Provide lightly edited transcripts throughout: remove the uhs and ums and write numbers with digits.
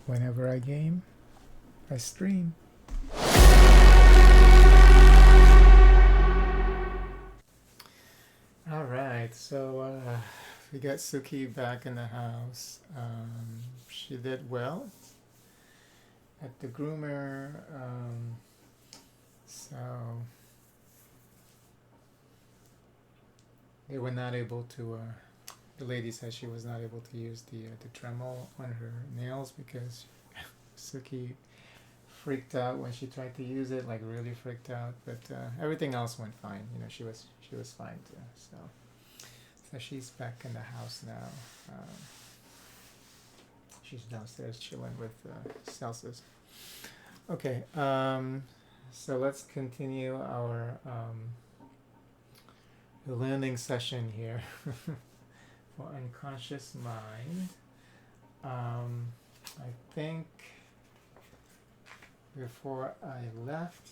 Whenever I game, I stream. All right, so we got Suki back in the house. She did well at the groomer. So they were not able to. The lady said she was not able to use the Dremel on her nails because Suki freaked out when she tried to use it, like really freaked out. But everything else went fine. You know, she was fine too. So she's back in the house now. She's downstairs chilling with Celsius. Okay, so let's continue our learning session here for unconscious mind. I think before I left,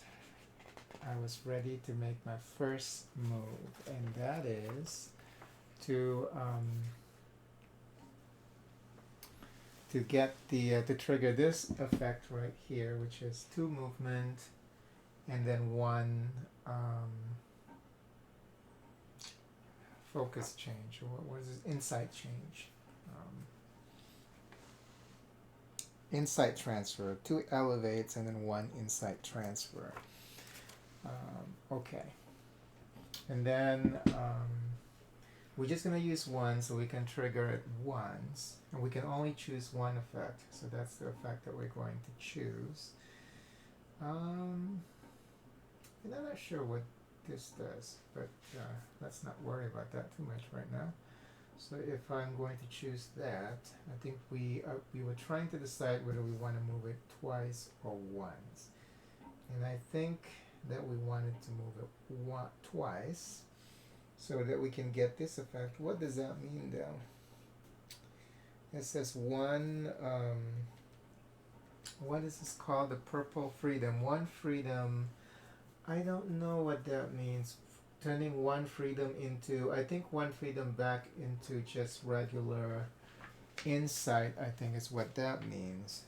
I was ready to make my first move, and that is to get the to trigger this effect right here, which is 2 movement and then 1 focus change, or what is this? Insight change. Insight transfer, 2 elevates and then 1 insight transfer. Okay, and then we're just going to use 1 so we can trigger it once, and we can only choose 1 effect, so that's the effect that we're going to choose. And I'm not sure what this does, but let's not worry about that too much right now. So if I'm going to choose that, I think we were trying to decide whether we want to move it twice or once, and I think that we wanted to move it twice so that we can get this effect. What does that mean though? It says 1 what is this called? The purple freedom. 1 freedom. I don't know what that means. Turning 1 freedom into, I think 1 freedom back into just regular insight, I think is what that means.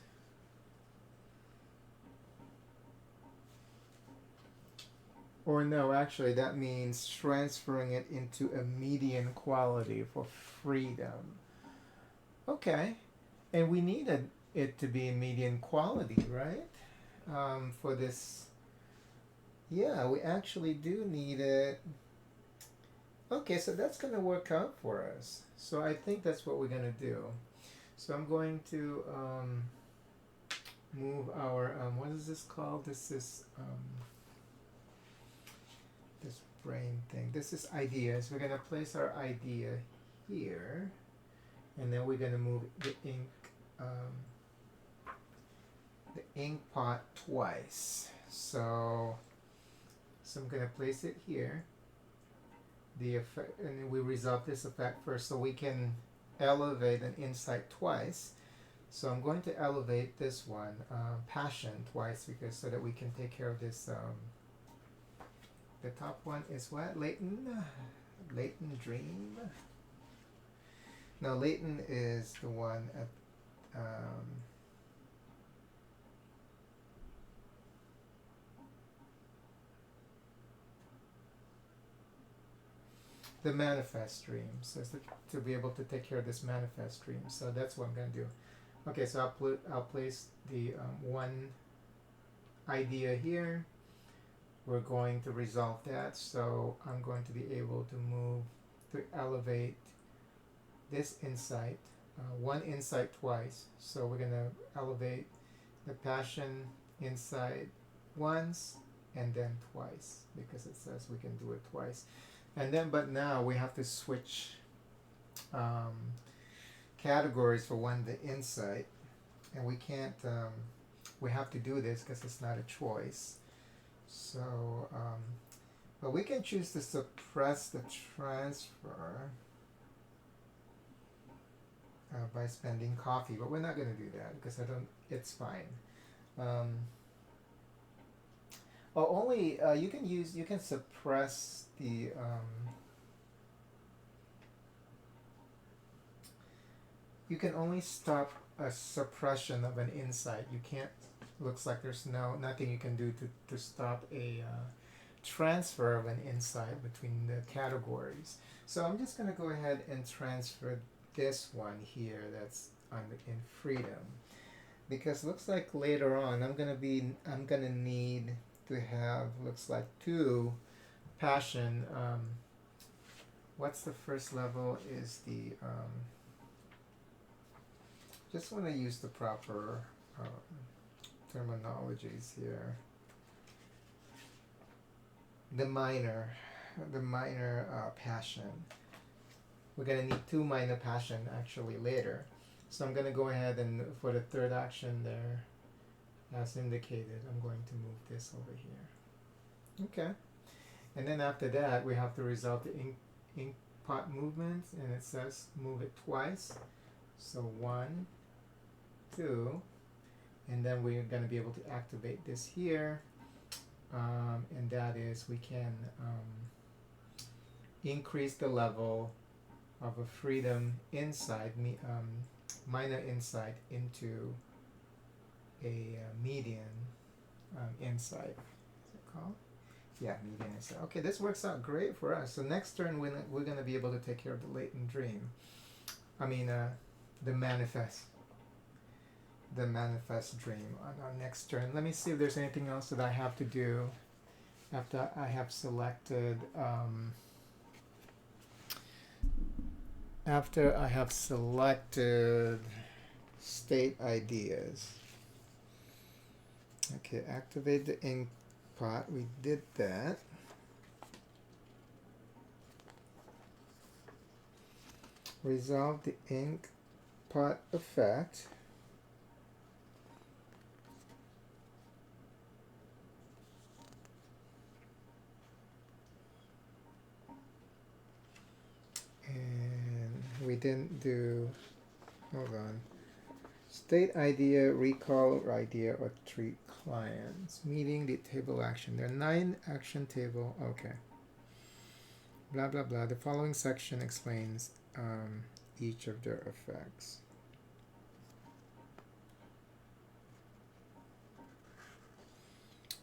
Or no, actually that means transferring it into a median quality for freedom. Okay, and we needed it to be median quality, right? For this. Yeah, we actually do need it. Okay, so that's going to work out for us. So I think that's what we're going to do. So I'm going to move our, what is this called? This is this brain thing. This is ideas. We're going to place our idea here, and then we're going to move the ink pot twice. So I'm going to place it here. The effect, and we resolve this effect first, so we can elevate an insight twice. So I'm going to elevate this one, passion, twice, because so that we can take care of this. The top one is what? Latent dream. No, latent is the one at. The manifest dream, so to be able to take care of this manifest dream. So that's what I'm going to do. Okay, so I'll place the 1 idea here. We're going to resolve that, so I'm going to be able to move to elevate this insight, 1 insight twice. So we're going to elevate the passion insight once and then twice, because it says we can do it twice. And then, but now we have to switch categories for the insight, and we can't, we have to do this because it's not a choice. So, but we can choose to suppress the transfer by spending coffee, but we're not going to do that because it's fine. Only you can suppress the you can only stop a suppression of an insight. You can't, looks like there's nothing you can do to stop a transfer of an insight between the categories. So I'm just going to go ahead and transfer this one here that's in freedom, because looks like later on I'm gonna need to have, looks like, two passion. What's the first level is the just want to use the proper terminologies here. The minor passion. We're gonna need two minor passion actually later. So I'm gonna go ahead and for the third action there, as indicated, I'm going to move this over here. Okay. And then after that, we have to resolve the ink pot movement, and it says move it twice. So 1, 2, and then we're going to be able to activate this here, and that is we can increase the level of a freedom insight, minor insight into a median insight. Is it called? Yeah, median insight. Okay, this works out great for us. So next turn we're going to be able to take care of the latent dream. I mean, the manifest dream on our next turn. Let me see if there's anything else that I have to do after I have selected state ideas. Okay, activate the ink pot. We did that. Resolve the ink pot effect. And we didn't do, hold on. State idea, recall idea, or treat clients. Meeting the table action. There are 9 action table. Okay. Blah, blah, blah. The following section explains each of their effects.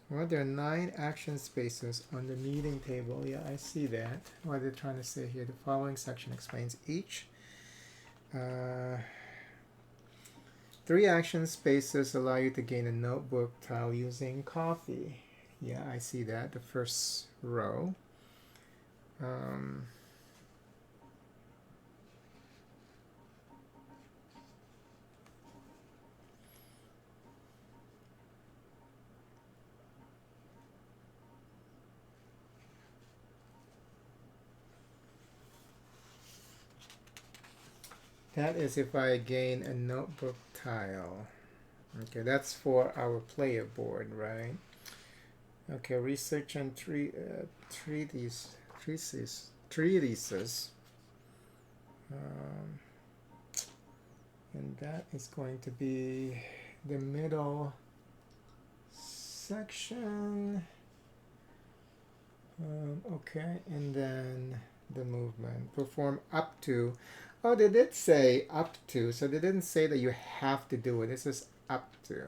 Well, there are 9 action spaces on the meeting table. Yeah, I see that. What they're trying to say here. The following section explains each. 3 action spaces allow you to gain a notebook tile using coffee. Yeah, I see that. The first row. That is if I gain a notebook tile. Okay, that's for our player board, right? Okay, research and treatises. And that is going to be the middle section. Okay, and then the movement. Perform up to. Oh, they did say up to, so they didn't say that you have to do it. It says up to.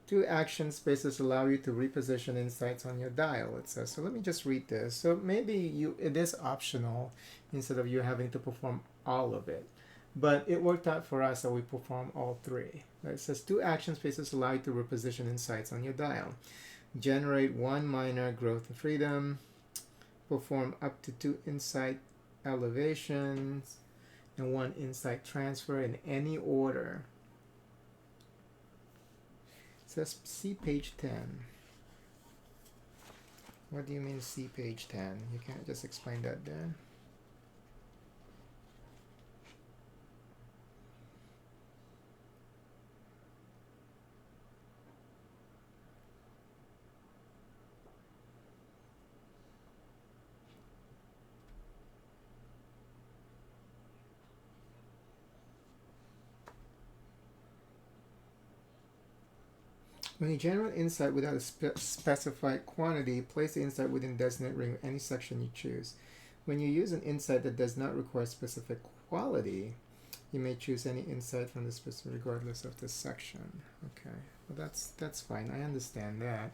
2 action spaces allow you to reposition insights on your dial, it says. So let me just read this. So maybe it is optional instead of you having to perform all of it. But it worked out for us that we perform all 3. It says 2 action spaces allow you to reposition insights on your dial. Generate 1 minor growth and freedom. Perform up to 2 insight elevations and 1 insight transfer in any order. It says see page 10. What do you mean see page 10? You can't just explain that there. When you generate insight without a specified quantity, place the insight within designated ring of any section you choose. When you use an insight that does not require specific quality, You may choose any insight from this person regardless of the section. Okay, well that's fine. I understand that.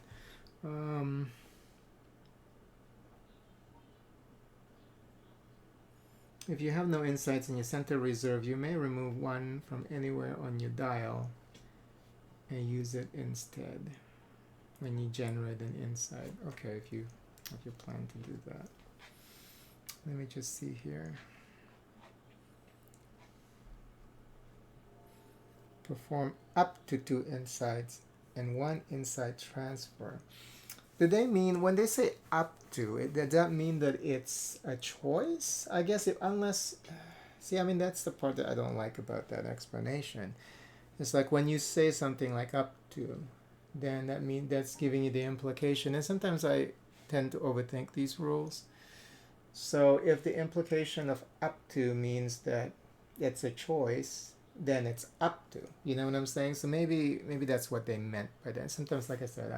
If you have no insights in your center reserve, you may remove one from anywhere on your dial and use it instead when you generate an insight. Okay, if you plan to do that. Let me just see here. Perform up to 2 insights and 1 insight transfer. Do they mean, when they say up to, does that mean that it's a choice? I guess unless, see, I mean, that's the part that I don't like about that explanation. It's like when you say something like up to, then that's giving you the implication. And sometimes I tend to overthink these rules. So if the implication of up to means that it's a choice, then it's up to. You know what I'm saying? So maybe that's what they meant by that. Sometimes, like I said,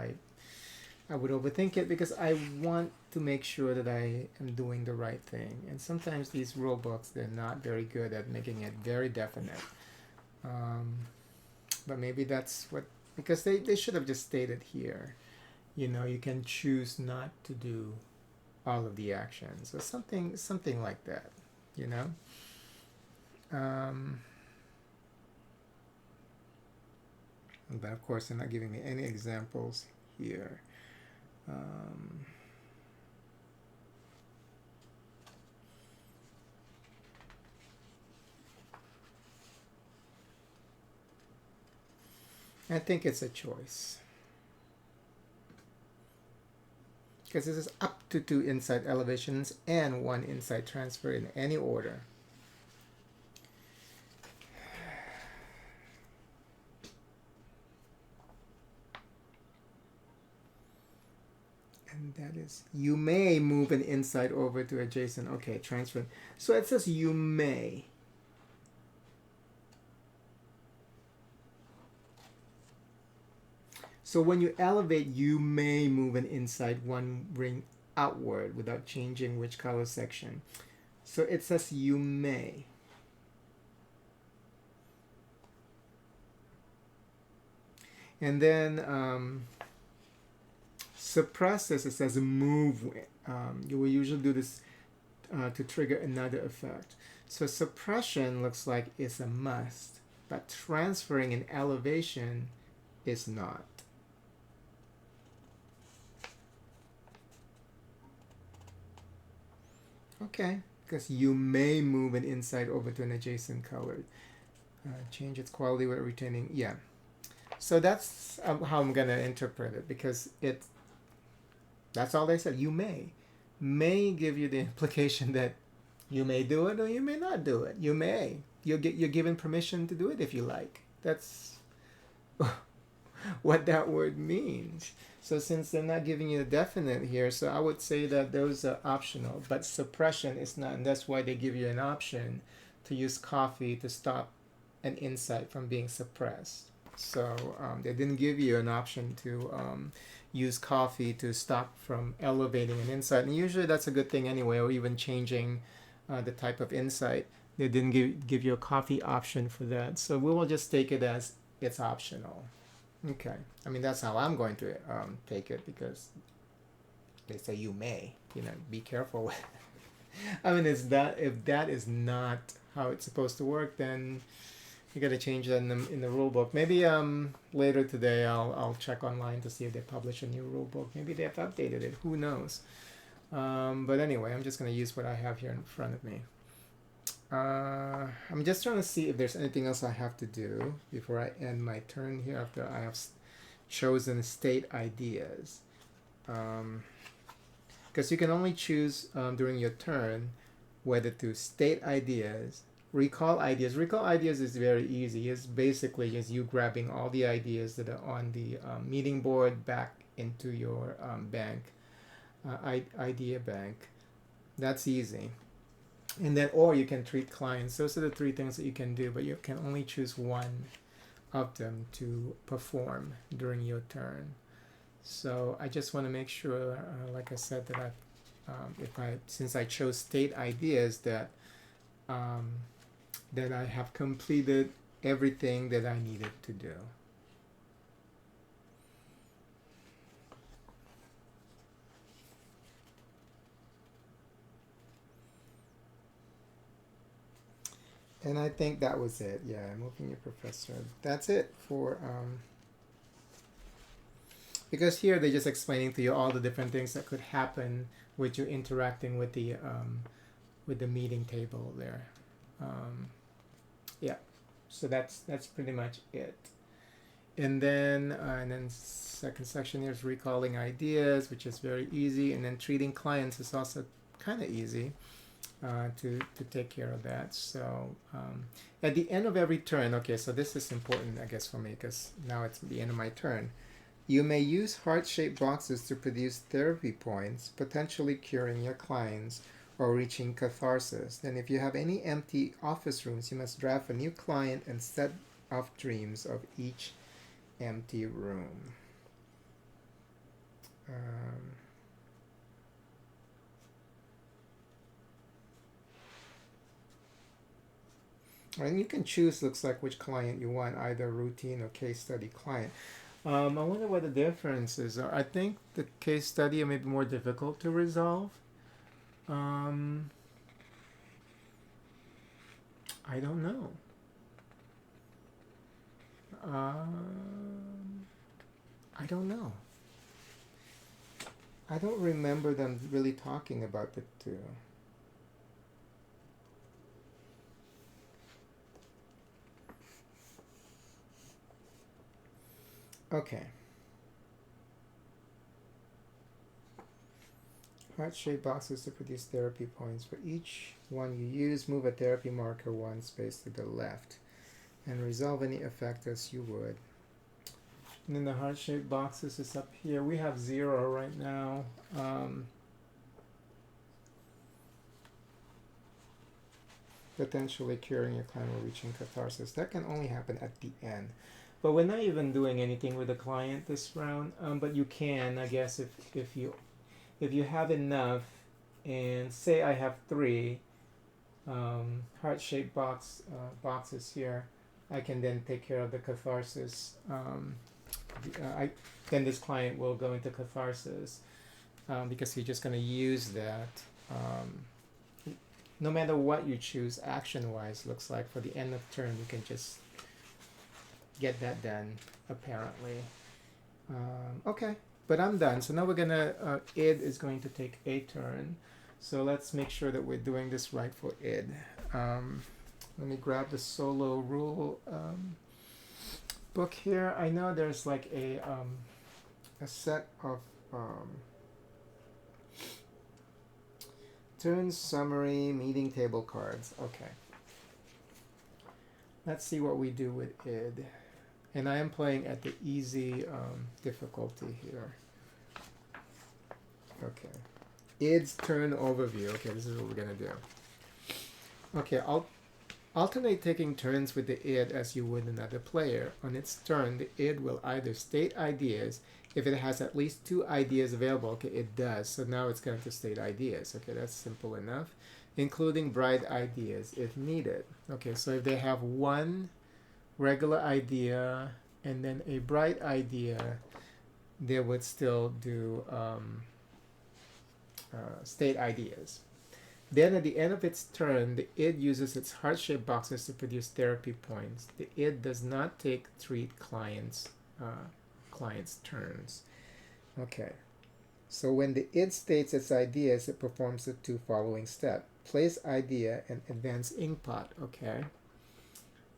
I would overthink it because I want to make sure that I am doing the right thing. And sometimes these rule books, they're not very good at making it very definite. But maybe that's what, because they should have just stated here, you know, you can choose not to do all of the actions or something like that, you know. But of course they're not giving me any examples here. I think it's a choice. Because this is up to 2 insight elevations and 1 insight transfer in any order. And that is, you may move an insight over to adjacent. Okay, transfer. So it says you may. So when you elevate, you may move an insight 1 ring outward without changing which color section. So it says you may. And then suppress this, it says move. You will usually do this to trigger another effect. So suppression looks like it's a must, but transferring an elevation is not. Okay, because you may move an insight over to an adjacent color. Change its quality while retaining. Yeah. So that's how I'm going to interpret it, because that's all they said. You may give you the implication that you may do it or you may not do it. You may. You're given permission to do it if you like. That's what that word means. So since they're not giving you a definite here, so I would say that those are optional, but suppression is not, and that's why they give you an option to use coffee to stop an insight from being suppressed. So they didn't give you an option to use coffee to stop from elevating an insight, and usually that's a good thing anyway, or even changing the type of insight. They didn't give you a coffee option for that, so we will just take it as it's optional. Okay, I mean that's how I'm going to take it, because they say you may, be careful with I mean, if that is not how it's supposed to work, then you got to change that in the rule book. Maybe later today I'll check online to see if they publish a new rule book. Maybe they have updated it. Who knows? But anyway, I'm just going to use what I have here in front of me. I'm just trying to see if there's anything else I have to do before I end my turn here after I have chosen state ideas. Because you can only choose during your turn whether to state ideas, recall ideas. Recall ideas is very easy. It's basically just you grabbing all the ideas that are on the meeting board back into your bank, idea bank. That's easy. And then, or you can treat clients. Those are the 3 things that you can do, but you can only choose one of them to perform during your turn. So I just want to make sure, like I said, that since I chose state ideas, that that I have completed everything that I needed to do. And I think that was it. Yeah, moving your professor. That's it for because here they're just explaining to you all the different things that could happen with you interacting with the meeting table there. Yeah, so that's pretty much it. And then second section here is recalling ideas, which is very easy, and then treating clients is also kind of easy. To take care of that. So at the end of every turn, okay, so this is important, I guess, for me, because now it's the end of my turn. You may use heart-shaped boxes to produce therapy points, potentially curing your clients or reaching catharsis. Then if you have any empty office rooms, you must draft a new client and set off dreams of each empty room. And you can choose, looks like, which client you want, either routine or case study client. I wonder what the differences are. I think the case study may be more difficult to resolve. I don't know. I don't know. I don't remember them really talking about the two. Okay. Heart-shaped boxes to produce therapy points. For each one you use, move a therapy marker one space to the left and resolve any effect as you would. And then the heart-shaped boxes is up here. We have 0 right now. Potentially curing your client or reaching catharsis. That can only happen at the end. But we're not even doing anything with the client this round. But you can, I guess, if you have enough, and say I have 3 heart-shaped boxes here, I can then take care of the catharsis. Then this client will go into catharsis because you're just going to use that. No matter what you choose action-wise, looks like for the end of turn you can just get that done, apparently. Okay, but I'm done. So now we're gonna, id is going to take a turn. So let's make sure that we're doing this right for id. Let me grab the solo rule book here. I know there's like a set of turn summary meeting table cards. Okay. Let's see what we do with id. And I am playing at the easy difficulty here. Okay. Id's turn overview. Okay, this is what we're going to do. Okay, I'll alternate taking turns with the id as you would another player. On its turn, the id will either state ideas. If it has at least 2 ideas available, okay, it does. So now it's going to state ideas. Okay, that's simple enough. Including bright ideas if needed. Okay, so if they have 1 regular idea and then a bright idea, they would still do state ideas. Then at the end of its turn, the id uses its heart-shaped boxes to produce therapy points. The id does not treat clients' turns. Okay. So when the id states its ideas, it performs the 2 following steps. Place idea and advance ink pot. Okay.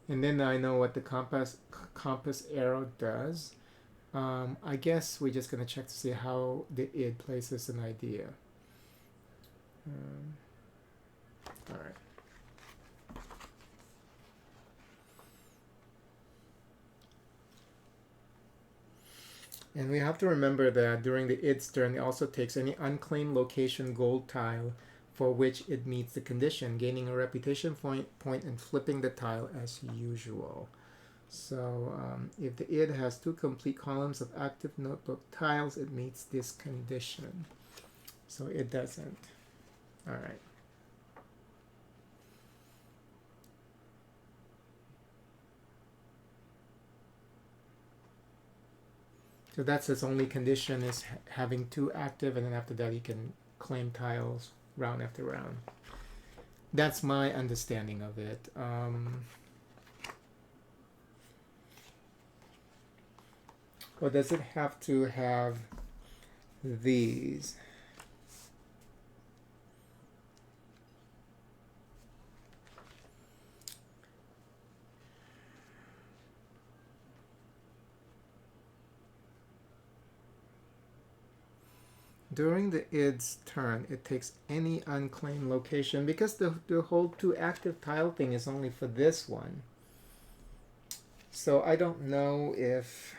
And then I know what the compass arrow does. I guess we're just going to check to see how the id places an idea. All right. And we have to remember that during the id's turn, it also takes any unclaimed location gold tile for which it meets the condition, gaining a reputation point and flipping the tile as usual. So if the id has 2 complete columns of active notebook tiles, it meets this condition. So it doesn't. All right. So that's its only condition, is having 2 active, and then after that you can claim tiles round after round. That's my understanding of it. Or does it have to have these? During the id's turn, it takes any unclaimed location, because the whole 2 active tile thing is only for this one. So I don't know if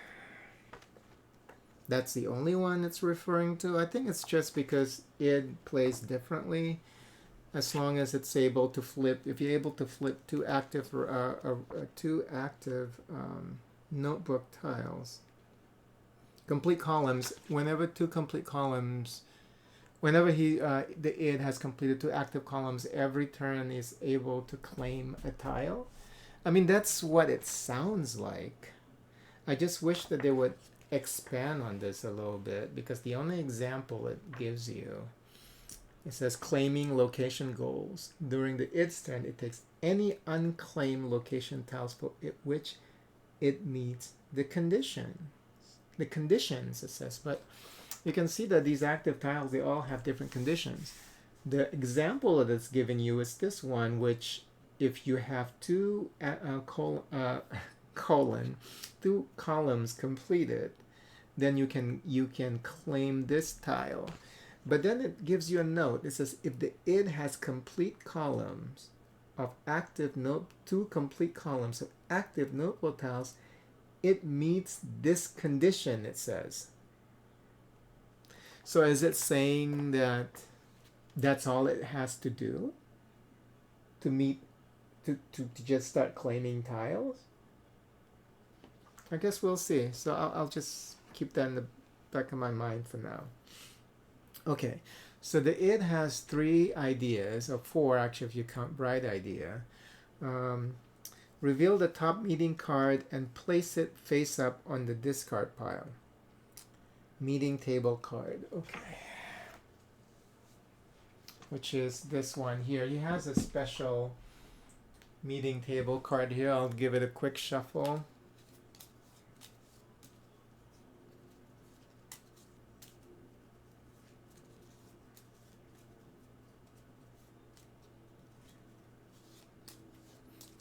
that's the only one it's referring to. I think it's just because id plays differently. As long as it's able to flip, if you're able to flip 2 active notebook tiles, complete columns, whenever 2 complete columns, whenever the id has completed 2 active columns, every turn is able to claim a tile. I mean, that's what it sounds like. I just wish that they would expand on this a little bit, because the only example it gives you, it says claiming location goals. During the id's turn, it takes any unclaimed location tiles for which it meets the conditions, it says. But you can see that these active tiles, they all have different conditions. The example that it's giving you is this one, which if you have 2 2 columns completed, then you can claim this tile. But then it gives you a note. It says if the id has complete columns of active 2 complete columns of active notable tiles, it meets this condition, it says. So is it saying that that's all it has to do to meet, to just start claiming tiles? I guess we'll see. So I'll just keep that in the back of my mind for now. Okay, so the id has 3 ideas, or 4 actually if you count bright idea. Reveal the top meeting card and place it face up on the discard pile. Meeting table card, okay. Which is this one here. He has a special meeting table card here. I'll give it a quick shuffle.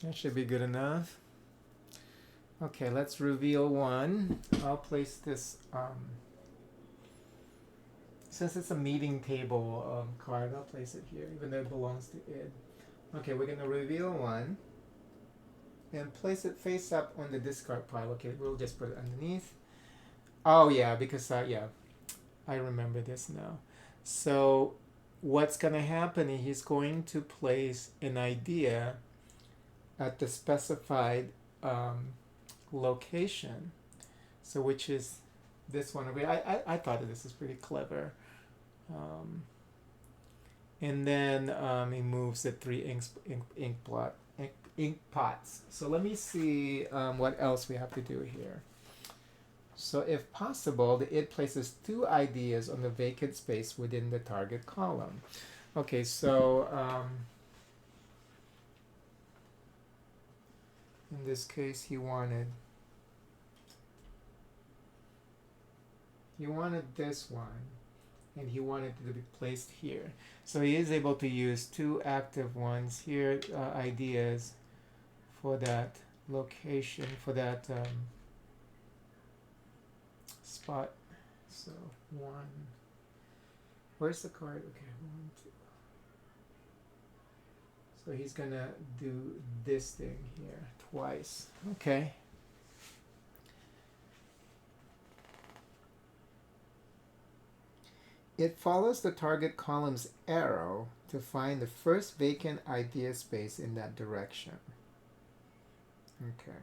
That should be good enough. Okay, let's reveal one. I'll place this, since it's a meeting table card, I'll place it here, even though it belongs to id. Okay, we're going to reveal one and place it face up on the discard pile. Okay, we'll just put it underneath. Oh yeah, because yeah, I remember this now. So what's going to happen is he's going to place an idea at the specified location, so which is this one over here. I thought that this is pretty clever. And then he moves the 3 ink pots. So let me see what else we have to do here. So if possible, the id places 2 ideas on the vacant space within the target column. Okay, so in this case, he wanted this one, and he wanted it to be placed here. So he is able to use 2 active ones here, ideas for that location, for that spot. So 1. Where's the card? Okay, 1, 2. So he's gonna do this thing here twice. Okay. It follows the target column's arrow to find the first vacant idea space in that direction. Okay.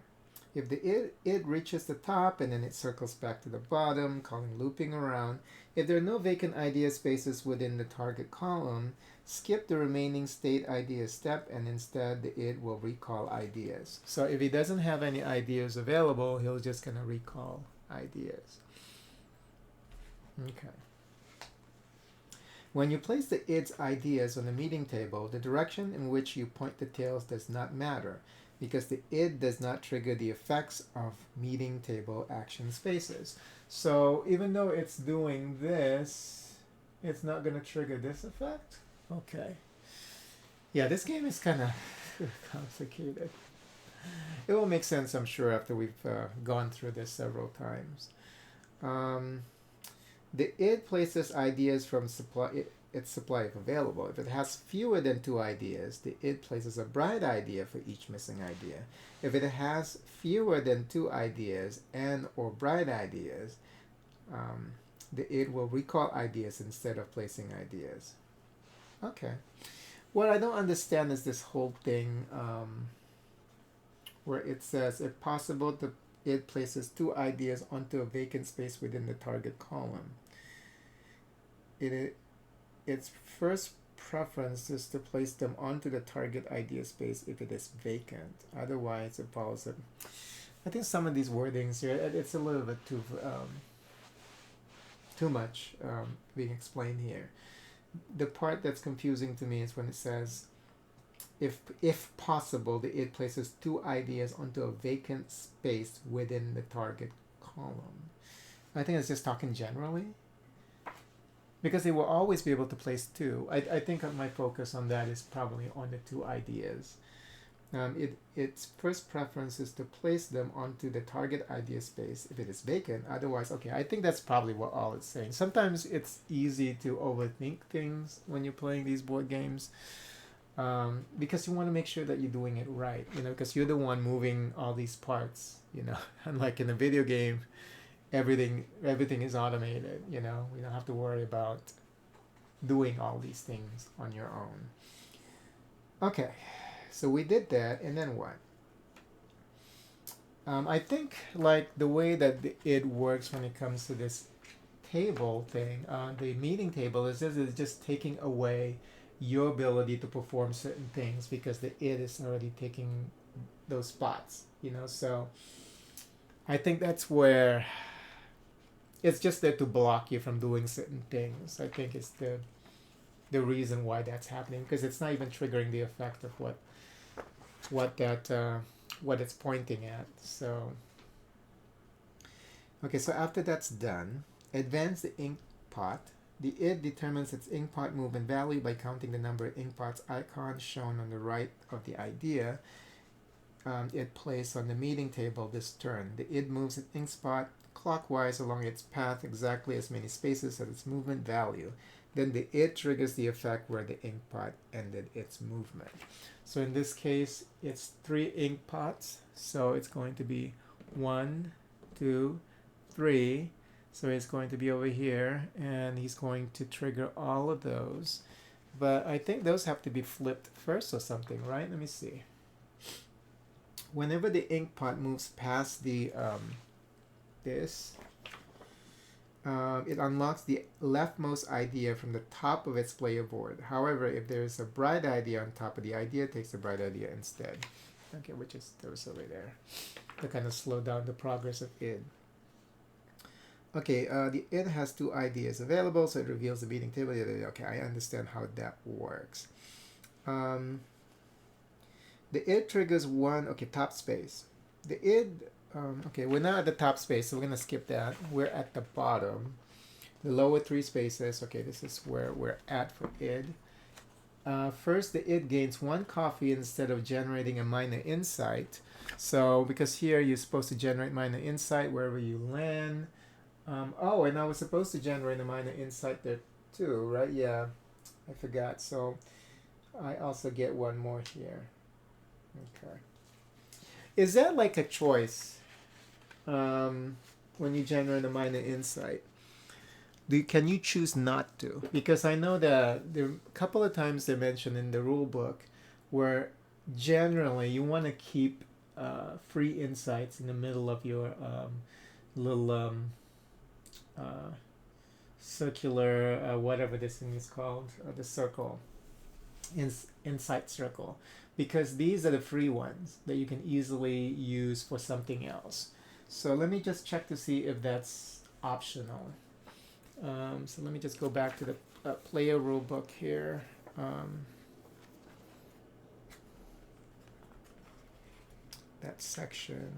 If the id reaches the top and then it circles back to the bottom, calling looping around. If there are no vacant idea spaces within the target column, skip the remaining state idea step, and instead the id will recall ideas. So if he doesn't have any ideas available, he'll just gonna recall ideas. Okay. When you place the id's ideas on the meeting table, the direction in which you point the tails does not matter because the id does not trigger the effects of meeting table action spaces. So even though it's doing this, it's not going to trigger this effect? Okay. Yeah, this game is kind of complicated. It will make sense, I'm sure, after we've gone through this several times. The id places ideas from its supply if available. If it has fewer than 2 ideas, the id places a bright idea for each missing idea. If it has fewer than 2 ideas and or bright ideas, the id will recall ideas instead of placing ideas. Okay. What I don't understand is this whole thing where it says, if possible, the id places 2 ideas onto a vacant space within the target column. Its first preference is to place them onto the target idea space if it is vacant. Otherwise, it follows it. I think some of these wordings here, it's a little bit too much being explained here. The part that's confusing to me is when it says, if possible, the id places 2 ideas onto a vacant space within the target column. I think it's just talking generally, because they will always be able to place 2. I think my focus on that is probably on the 2 ideas. Its first preference is to place them onto the target idea space if it is vacant. Otherwise, okay, I think that's probably what all it's saying. Sometimes it's easy to overthink things when you're playing these board games, because you want to make sure that you're doing it right, because you're the one moving all these parts, unlike in a video game, everything is automated, we don't have to worry about doing all these things on your own. Okay, so we did that, and then what? I think like the way that it works when it comes to this table thing, the meeting table is just taking away your ability to perform certain things because the id is already taking those spots, so I think that's where it's just there to block you from doing certain things. I think it's the reason why that's happening, because it's not even triggering the effect of what it's pointing at. So okay, so after that's done, advance the ink pot. The id determines its ink pot movement value by counting the number of ink pots icons shown on the right of the idea it placed on the meeting table this turn. The id moves its ink spot clockwise along its path exactly as many spaces as its movement value. Then the id triggers the effect where the ink pot ended its movement. So in this case, it's 3 ink pots. So it's going to be 1, 2, 3. So it's going to be over here, and he's going to trigger all of those. But I think those have to be flipped first or something, right? Let me see. Whenever the ink pot moves past the this, it unlocks the leftmost idea from the top of its player board. However, if there is a bright idea on top of the idea, it takes the bright idea instead. Okay, which is those over there to kind of slow down the progress of id. Okay, the id has 2 ideas available, so it reveals the meeting table. Okay, I understand how that works. The id triggers 1, okay, top space. The id, okay, we're not at the top space, so we're going to skip that. We're at the bottom. The lower 3 spaces, okay, this is where we're at for id. First, the id gains 1 coffee instead of generating a minor insight. So, because here you're supposed to generate minor insight wherever you land. Oh, and I was supposed to generate a minor insight there too, right? Yeah, I forgot. So I also get 1 more here. Okay. Is that like a choice when you generate a minor insight? Can you choose not to? Because I know that there are a couple of times they mentioned in the rule book where generally you want to keep free insights in the middle of your little circular whatever this thing is called, the circle, insight circle, because these are the free ones that you can easily use for something else. So let me just check to see if that's optional. So let me just go back to the player rule book here. That section.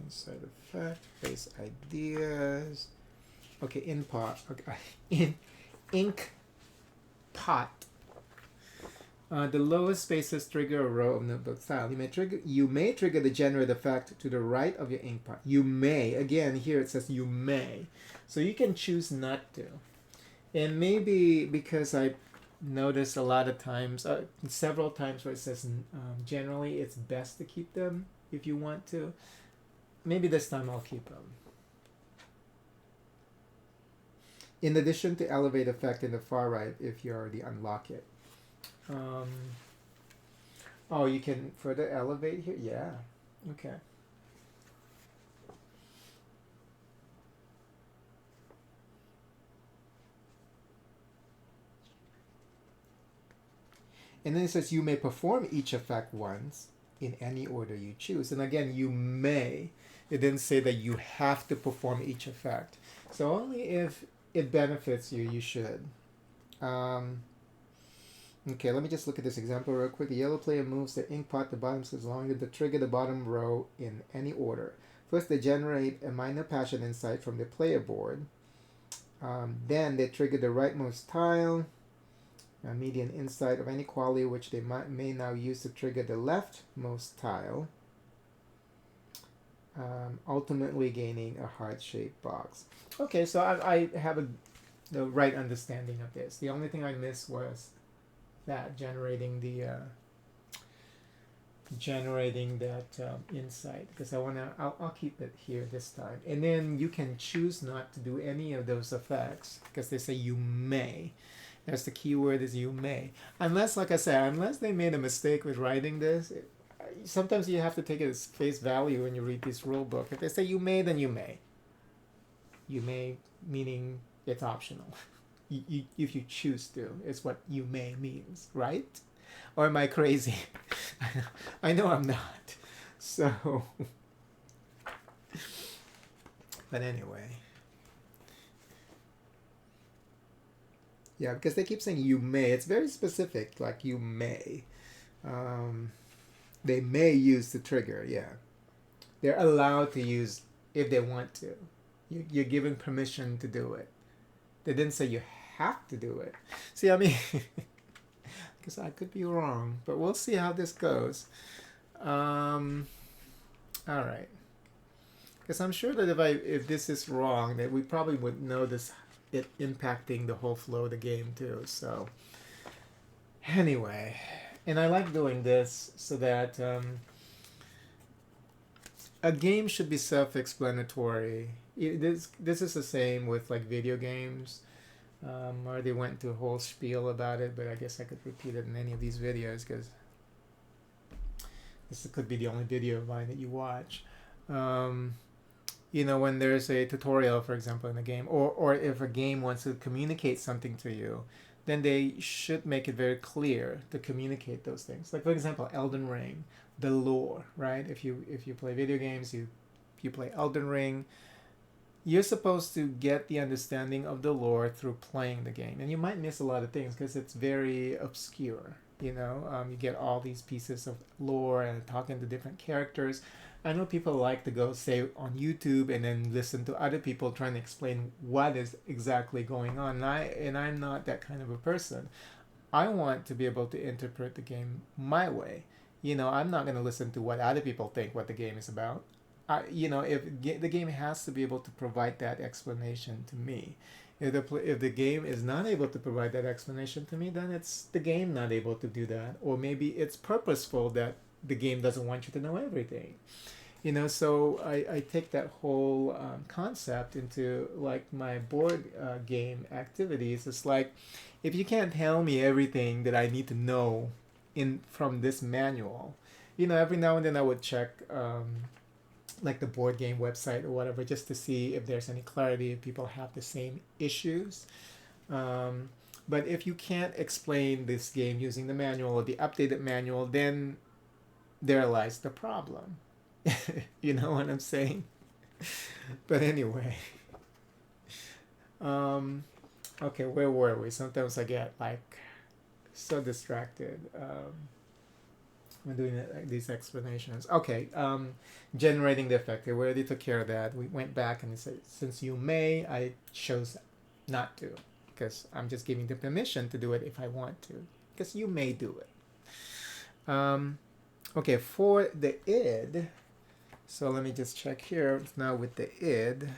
Inside effect, base ideas. Okay, in pot. Okay, in ink pot. The lowest spaces trigger a row of notebook style. You may trigger the generate effect to the right of your ink pot. You may. Again, here it says you may. So you can choose not to. And maybe because I noticed a lot of times, several times where it says generally it's best to keep them if you want to. Maybe this time I'll keep them. In addition to elevate effect in the far right if you already unlock it. Oh, you can further elevate here? Yeah. Okay. And then it says you may perform each effect once in any order you choose. And again, you may. It didn't say that you have to perform each effect. So only if it benefits you, you should. Okay, let me just look at this example real quick. The yellow player moves the ink pot to the bottom so as long as they trigger the bottom row in any order. First, they generate a minor passion insight from the player board. Then they trigger the rightmost tile, a median insight of any quality which they may now use to trigger the leftmost tile, ultimately gaining a heart-shaped box. Okay, so I have the right understanding of this. The only thing I missed was that generating that insight, because I'll keep it here this time. And then you can choose not to do any of those effects because they say you may. That's the key word, is you may. Unless, like I said, unless they made a mistake with writing this, sometimes you have to take it as face value when you read this rule book. If they say you may, then you may. You may, meaning it's optional. If you choose to, it's what you may means, right? Or am I crazy? I know I'm not. So, but anyway. Yeah, because they keep saying you may. It's very specific, like you may. They may use the trigger, yeah. They're allowed to use if they want to. You're given permission to do it. They didn't say you have to do it. See, I mean, because I could be wrong, but we'll see how this goes. All right. Because I'm sure that if this is wrong, that we probably would notice it impacting the whole flow of the game too. So anyway, and I like doing this so that a game should be self-explanatory. This is the same with like video games. I already went to a whole spiel about it, but I guess I could repeat it in any of these videos because this could be the only video of mine that you watch. You know, when there's a tutorial, for example, in a game, or if a game wants to communicate something to you, then they should make it very clear to communicate those things. Like, for example, Elden Ring, the lore, right? If you play video games, you play Elden Ring, you're supposed to get the understanding of the lore through playing the game. And you might miss a lot of things because it's very obscure, you know? You get all these pieces of lore and talking to different characters. I know people like to go, say, on YouTube and then listen to other people trying to explain what is exactly going on. And I'm not that kind of a person. I want to be able to interpret the game my way. You know, I'm not going to listen to what other people think what the game is about. If the game has to be able to provide that explanation to me. If the game is not able to provide that explanation to me, then it's the game not able to do that. Or maybe it's purposeful that the game doesn't want you to know everything. You know, so I take that whole concept into like my board game activities. It's like, if you can't tell me everything that I need to know from this manual, you know, every now and then I would check like the board game website or whatever, just to see if there's any clarity, if people have the same issues. But if you can't explain this game using the manual or the updated manual, then there lies the problem. You know what I'm saying? But anyway, okay, where were we? Sometimes I get like so distracted when doing these explanations. Okay, generating the effect. We already took care of that. We went back and said, since you may, I chose not to, because I'm just giving the permission to do it if I want to, because you may do it. Okay, for the id, so let me just check here now with the id.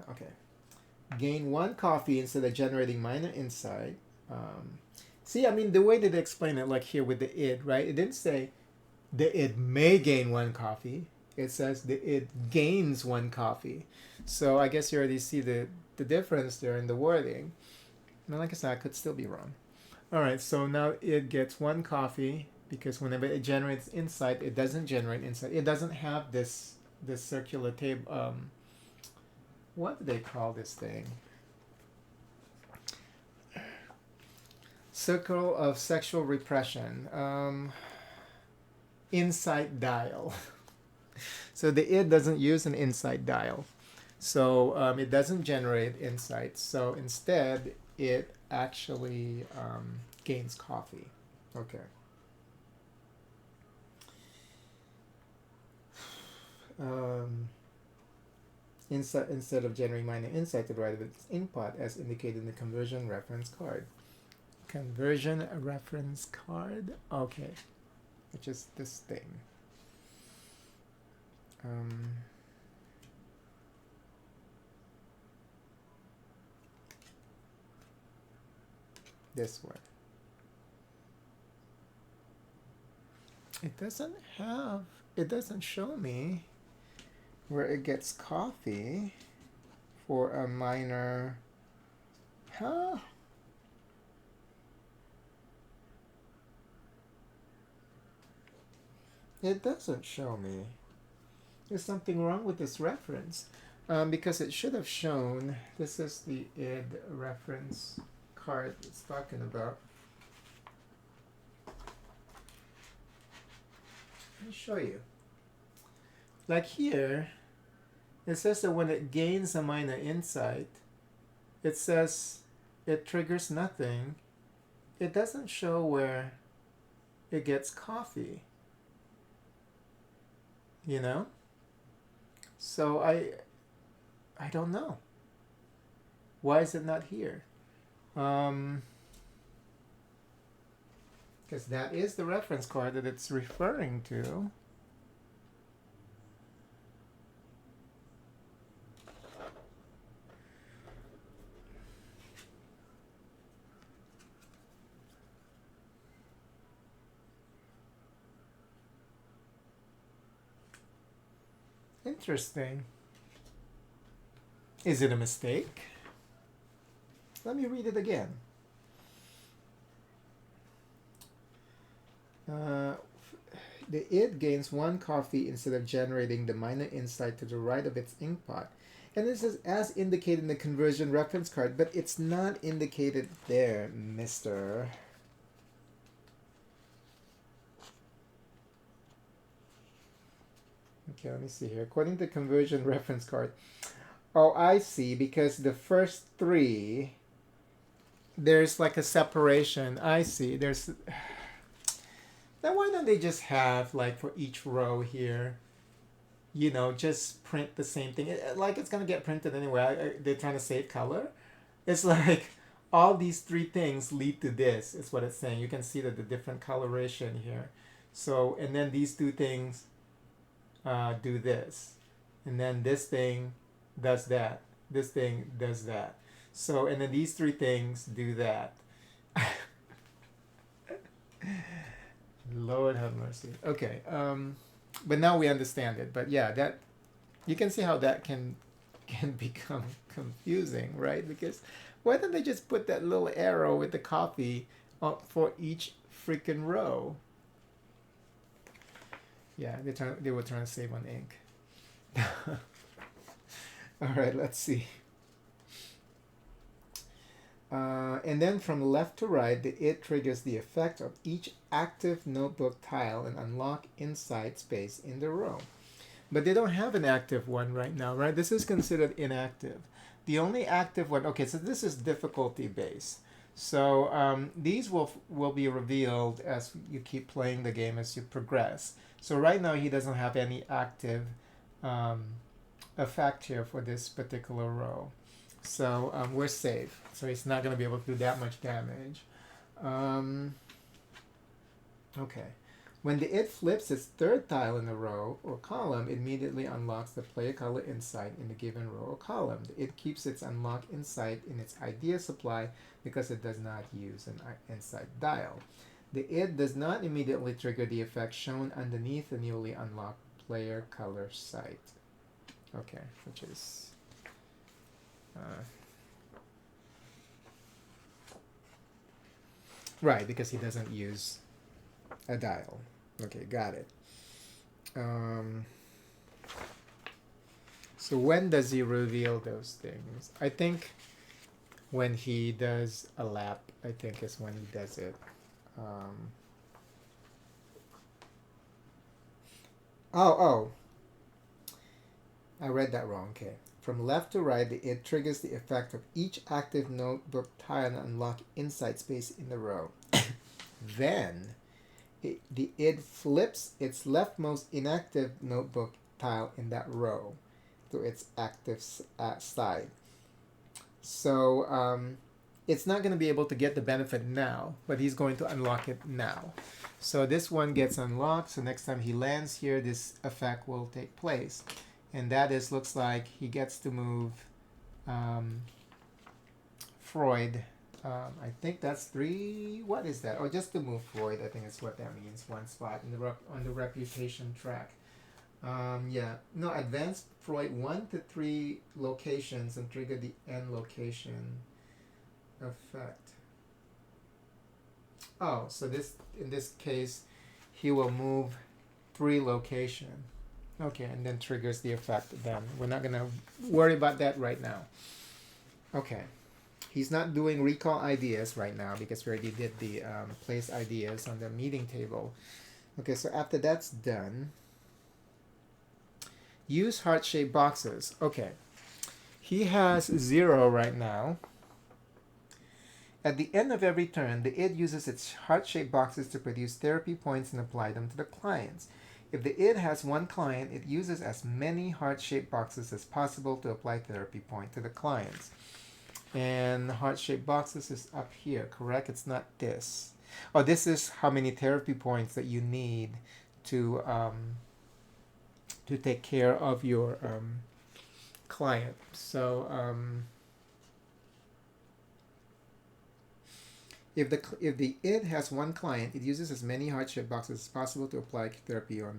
Okay. Gain one coffee instead of generating minor insight. See, I mean, the way that they explain it, like here with the id, right? It didn't say the id may gain one coffee. It says the id gains one coffee. So I guess you already see the difference there in the wording. And like I said, I could still be wrong. All right, so now it gets one coffee because whenever it generates insight, it doesn't generate insight. It doesn't have this circular table. What do they call this thing? Circle of sexual repression. Insight dial. So the id doesn't use an insight dial. So it doesn't generate insights. So instead, it actually gains coffee. Okay. Instead of generating minor insight to the right of its input as indicated in the conversion reference card. Conversion reference card? Okay. Which is this thing. This one. It doesn't show me where it gets coffee for a minor, huh? It doesn't show me. There's something wrong with this reference because it should have shown, this is the id reference card it's talking about. Let me show you. Like here, it says that when it gains a minor insight, it says it triggers nothing. It doesn't show where it gets coffee. You know? So I don't know. Why is it not here? Because that is the reference card that it's referring to. Interesting. Is it a mistake? Let me read it again. The id gains one coffee instead of generating the minor insight to the right of its ink pot. And this is as indicated in the conversion reference card, but it's not indicated there, mister. Okay, let me see here. According to the conversion reference card. Oh, I see, because the first three, there's like a separation. I see. There's... Then why don't they just have, like, for each row here, you know, just print the same thing? Like, it's going to get printed anyway. They're trying to save color. It's like all these three things lead to this, is what it's saying. You can see that the different coloration here. So, and then these two things do this. And then this thing does that. This thing does that. So, and then these three things do that. Lord have mercy. Okay. But now we understand it. But yeah, that you can see how that can become confusing, right? Because why don't they just put that little arrow with the coffee up for each freaking row? Yeah, they were trying to save on ink. All right, let's see. And then from left to right, the it triggers the effect of each active notebook tile and unlock inside space in the row. But they don't have an active one right now, right? This is considered inactive. The only active one, okay, so this is difficulty based. So these will be revealed as you keep playing the game, as you progress. So right now he doesn't have any active um, effect here for this particular row. So we're safe. So he's not going to be able to do that much damage. Okay. When the it flips its third tile in a row or column, it immediately unlocks the player color insight in the given row or column. It keeps its unlock insight in its idea supply because it does not use an insight dial. The it does not immediately trigger the effect shown underneath the newly unlocked player color sight. Okay, which is right, because he doesn't use a dial. Okay, got it. So when does he reveal those things? I think when he does a lap, I think is when he does it. Oh, I read that wrong. Okay. From left to right, it triggers the effect of each active notebook tile and unlock inside space in the row. Then it flips its leftmost inactive notebook tile in that row to its active side. So it's not going to be able to get the benefit now, but he's going to unlock it now. So this one gets unlocked. So next time he lands here, this effect will take place. And that is, looks like he gets to move Freud. I think that's 3. What is that? Oh, just to move Freud. I think that's what that means. 1 spot in the on the reputation track. Yeah. No, advance Freud 1 to 3 locations and trigger the end location effect. Oh, so this, in this case, he will move 3 location. Okay, and then triggers the effect then. We're not going to worry about that right now. Okay. He's not doing recall ideas right now because we already did the place ideas on the meeting table. Okay, so after that's done, use heart-shaped boxes. Okay. He has 0 right now. At the end of every turn, the id uses its heart-shaped boxes to produce therapy points and apply them to the clients. If the id has 1 client, it uses as many heart-shaped boxes as possible to apply therapy point to the clients. And heart-shaped boxes is up here, correct? It's not this. Oh, this is how many therapy points that you need to take care of your client. So if the id has 1 client, it uses as many heart-shaped boxes as possible to apply therapy to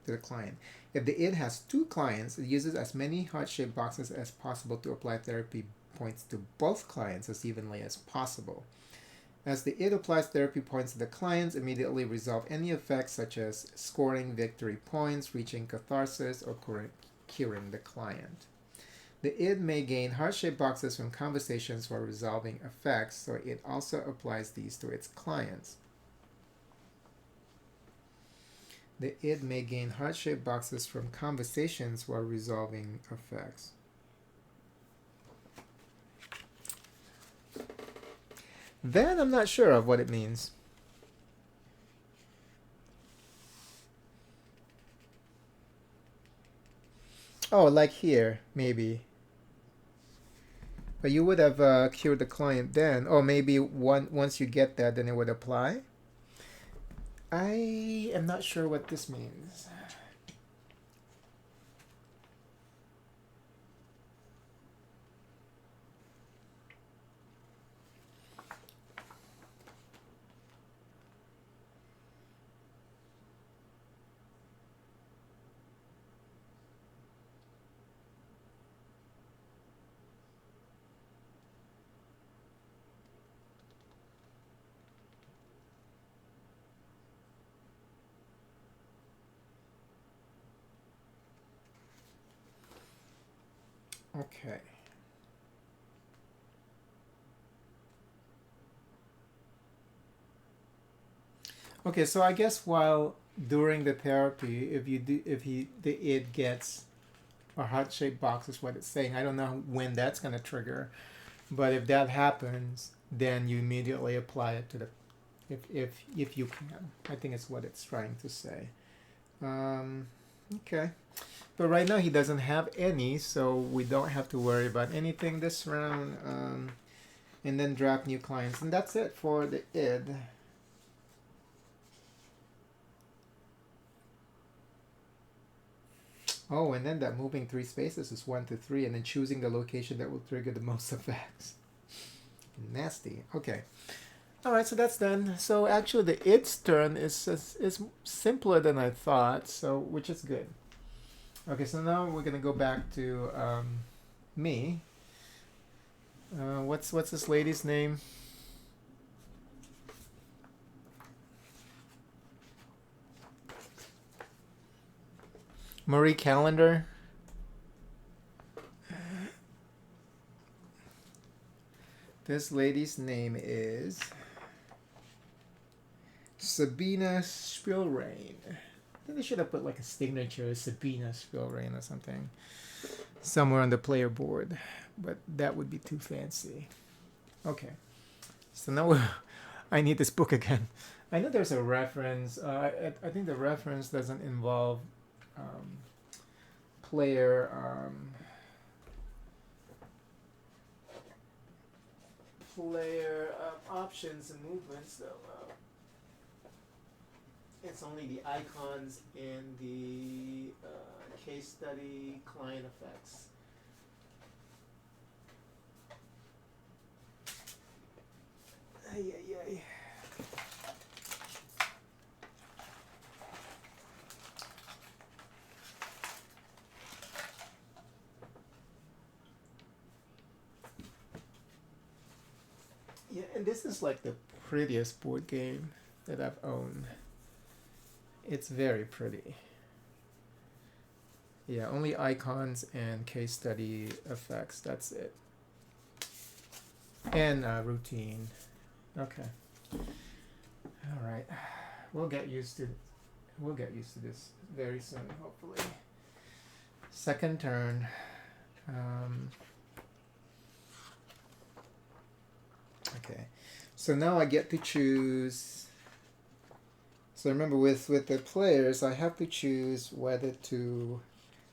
the client. If the id has 2 clients, it uses as many heart-shaped boxes as possible to apply therapy points to both clients as evenly as possible. As the id applies therapy points to the clients, immediately resolve any effects such as scoring victory points, reaching catharsis, or curing the client. The id may gain heart-shaped boxes from conversations while resolving effects, so it also applies these to its clients. The id may gain heart-shaped boxes from conversations while resolving effects. Then I'm not sure of what it means. Oh, like here, maybe. But you would have cured the client then. Or maybe once you get that, then it would apply. I am not sure what this means. Okay. Okay, so I guess while during the therapy, if the it gets a heart shaped box is what it's saying. I don't know when that's gonna trigger, but if that happens, then you immediately apply it to the if you can. I think it's what it's trying to say. Um, okay, but right now he doesn't have any, so we don't have to worry about anything this round. And then draft new clients, and that's it for the id. Oh, and then that moving 3 spaces is 1 to 3, and then choosing the location that will trigger the most effects. Nasty. Okay. All right, so that's done. So actually, the id's turn is simpler than I thought, so which is good. Okay, so now we're gonna go back to me. What's this lady's name? Marie Callender. This lady's name is Sabina Spielrein. I think they should have put like a signature, Sabina Spielrein or something, somewhere on the player board, but that would be too fancy. Okay, so now I need this book again. I know there's a reference. I think the reference doesn't involve player options and movements. So it's only the icons and the case study client effects. Ay, ay, ay. Yeah, and this is like the prettiest board game that I've owned. It's very pretty. Yeah, only icons and case study effects. That's it. And routine. Okay. All right. We'll get used to this very soon, hopefully. Second turn. Okay. So now I get to choose. So remember, with the players, I have to choose whether to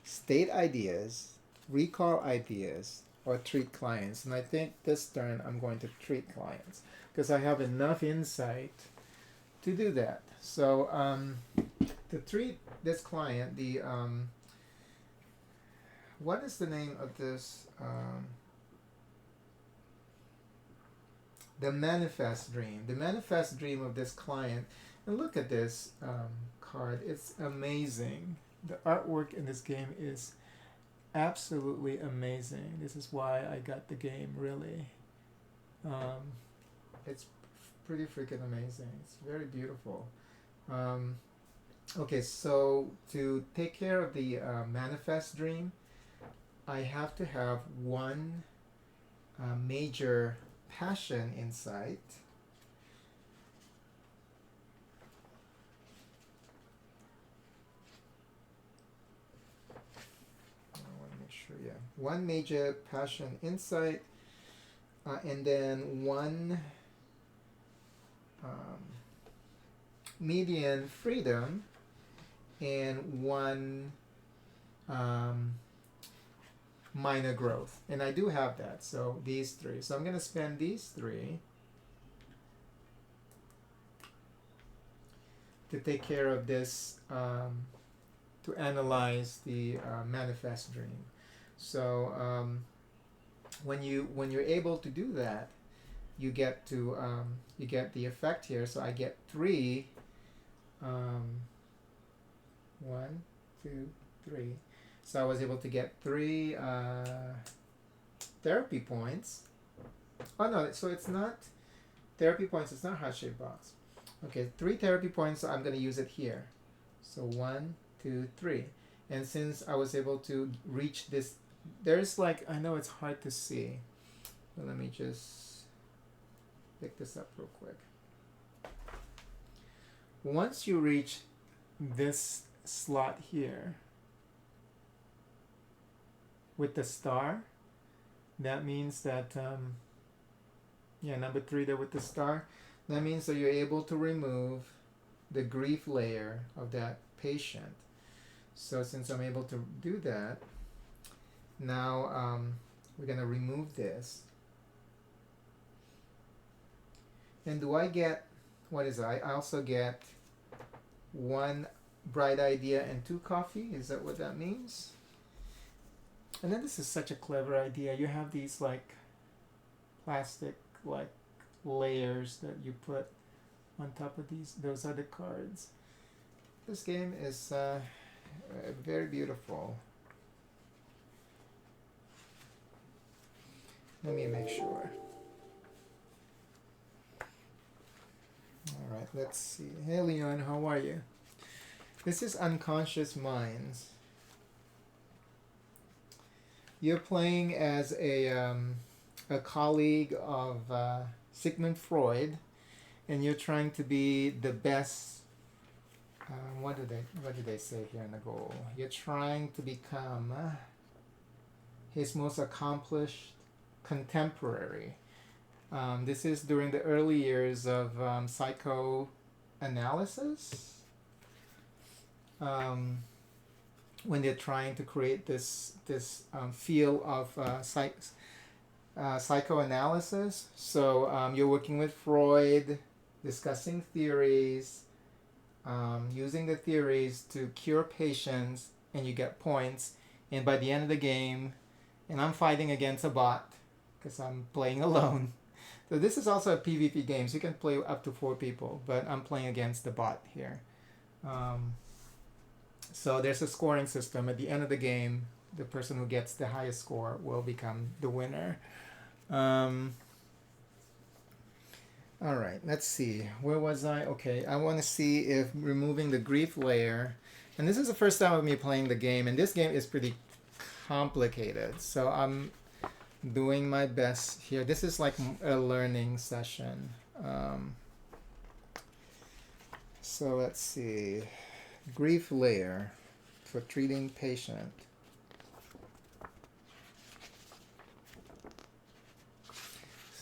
state ideas, recall ideas, or treat clients. And I think this turn I'm going to treat clients because I have enough insight to do that. So to treat this client, what is the name of this? The manifest dream. The manifest dream of this client. And look at this card. It's amazing. The artwork in this game is absolutely amazing. This is why I got the game, really. It's pretty freaking amazing. It's very beautiful. Okay, so to take care of the manifest dream, I have to have one major passion insight. Yeah, one major passion insight, and then one median freedom, and one minor growth. And I do have that, so these three. So I'm going to spend these three to take care of this, to analyze the manifest dream. So when you're able to do that, you get the effect here. So I get 3. 1, 2, 3. So I was able to get 3 therapy points. Oh no! So it's not therapy points. It's not heart shaped box. Okay, 3 therapy points. So I'm gonna use it here. So 1, 2, 3. And since I was able to reach this, there's like, I know it's hard to see, but let me just pick this up real quick. Once you reach this slot here with the star, that means that yeah, number 3 there with the star, that means that you're able to remove the grief layer of that patient. So since I'm able to do that, now we're going to remove this. And do I get, what is it? I also get 1 bright idea and 2 coffee. Is that what that means? And then this is such a clever idea. You have these like plastic like layers that you put on top of those other cards. This game is very beautiful. Let me make sure. All right, let's see. Hey Leon, how are you? This is Unconscious Minds. You're playing as a colleague of Sigmund Freud, and you're trying to be the best. What do they say here in the goal? You're trying to become his most accomplished contemporary. This is during the early years of psychoanalysis, when they're trying to create this field of psychoanalysis. So you're working with Freud, discussing theories, using the theories to cure patients, and you get points. And by the end of the game, and I'm fighting against a bot because I'm playing alone. So this is also a PvP game, so you can play up to 4 people, but I'm playing against the bot here. So there's a scoring system. At the end of the game, the person who gets the highest score will become the winner. All right, let's see. Where was I? Okay, I want to see if removing the grief layer, and this is the first time of me playing the game, and this game is pretty complicated. So I'm doing my best here. This is like a learning session. So let's see. Grief layer for treating patient.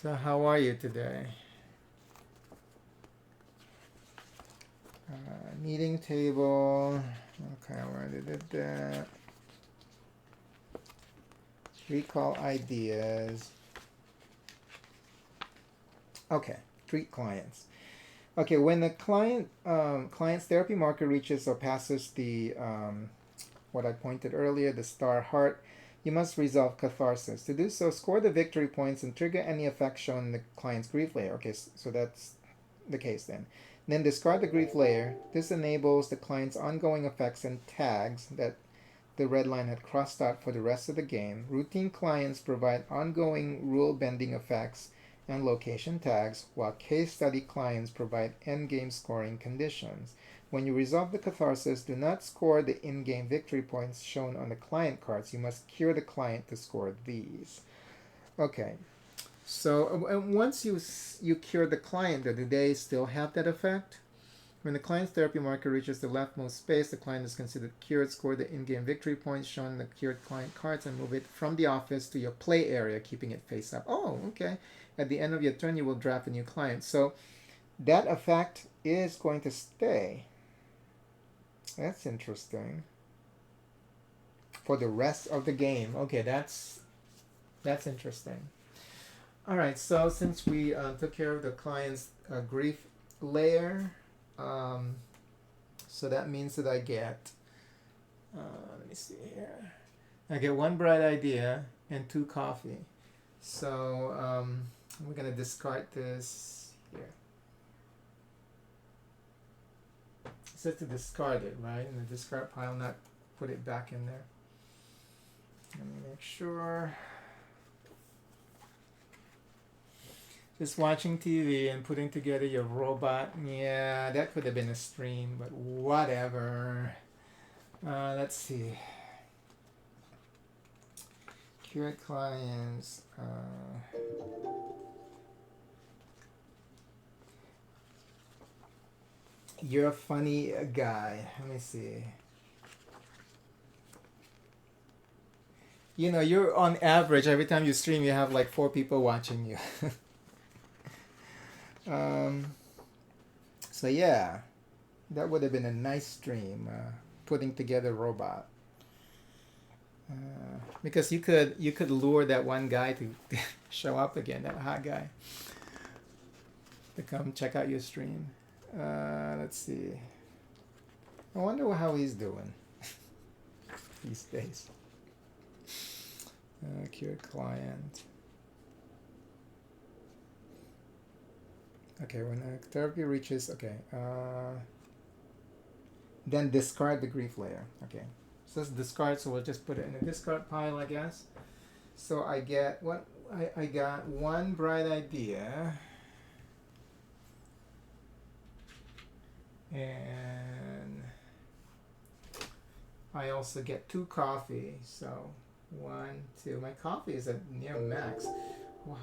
So how are you today? Meeting table. Okay, I already did that. Recall ideas. Okay, treat clients. Okay, when the client's therapy marker reaches or passes the what I pointed earlier, the star heart, you must resolve catharsis. To do so, score the victory points and trigger any effect shown in the client's grief layer. Okay, so that's the case then. Then discard the grief layer. This enables the client's ongoing effects and tags that the red line had crossed out for the rest of the game. Routine clients provide ongoing rule-bending effects and location tags, while case study clients provide endgame scoring conditions. When you resolve the catharsis, do not score the in-game victory points shown on the client cards. You must cure the client to score these. Okay. So once you cure the client, do they still have that effect? When the client's therapy marker reaches the leftmost space, the client is considered cured. Score the in-game victory points shown in the cured client cards and move it from the office to your play area, keeping it face up. Oh, okay. At the end of your turn, you will draft a new client. So that effect is going to stay. That's interesting. For the rest of the game. Okay, that's interesting. All right, so since we took care of the client's grief layer, so that means that I get, let me see here, I get 1 bright idea and 2 coffee. So we're going to discard this here. It says to discard it, right? In the discard pile, not put it back in there. Let me make sure. Just watching TV and putting together your robot. Yeah, that could have been a stream, but whatever. Let's see. Cured clients. You're a funny guy. Let me see. You know, you're on average, every time you stream, you have like 4 people watching you. um, so yeah, that would have been a nice stream, putting together robot. Because you could lure that one guy to show up again, that hot guy, to come check out your stream. Let's see. I wonder how he's doing these days. Cure client. Okay, when therapy reaches, okay, then discard the grief layer. Okay, so it's discard, so we'll just put it in the discard pile, I guess. So I get what I got one bright idea, and I also get 2 coffee. So 1, 2. My coffee is at near max.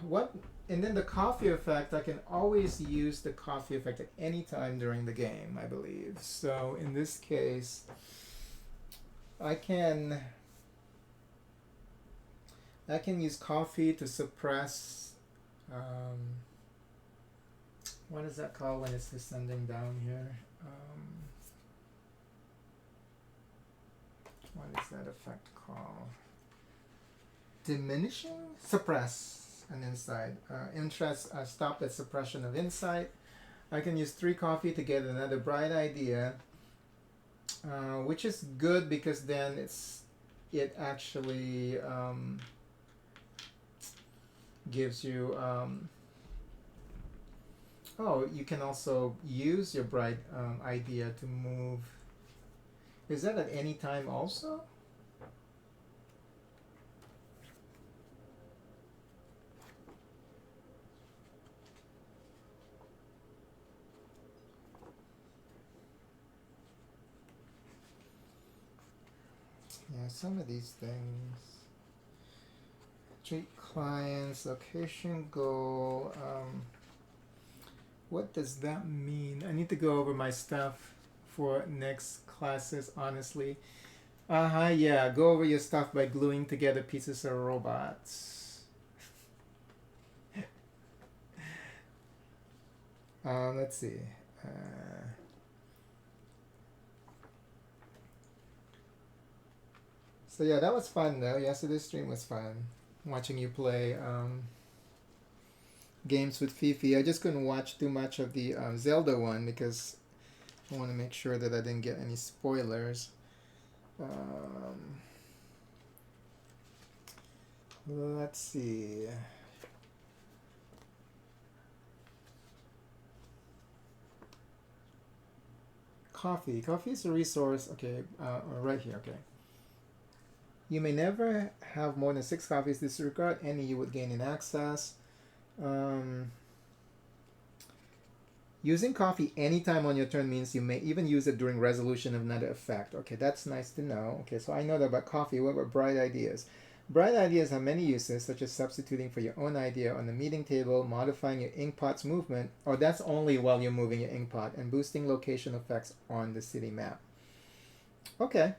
What? And then the coffee effect, I can always use the coffee effect at any time during the game, I believe. So in this case, I can use coffee to suppress, what is that called when it's descending down here? What is that effect called? Diminishing? Suppress an insight. Interest, stop the suppression of insight. I can use 3 coffee to get another bright idea, which is good because then it actually gives you you can also use your bright idea to move. Is that at any time also? Yeah, some of these things. Treat clients, location goal. What does that mean? I need to go over my stuff for next classes, honestly. Yeah, go over your stuff by gluing together pieces of robots. Let's see. So yeah, that was fun though. Yesterday's stream was fun. Watching you play games with Fifi. I just couldn't watch too much of the Zelda one because I want to make sure that I didn't get any spoilers. Let's see. Coffee. Coffee is a resource. Okay, right here. Okay. You may never have more than 6 coffees. Disregard any you would gain in access. Using coffee anytime on your turn means you may even use it during resolution of another effect. Okay, that's nice to know. Okay, so I know that about coffee. What about bright ideas? Bright ideas have many uses, such as substituting for your own idea on the meeting table, modifying your inkpot's movement, or that's only while you're moving your inkpot, and boosting location effects on the city map. Okay.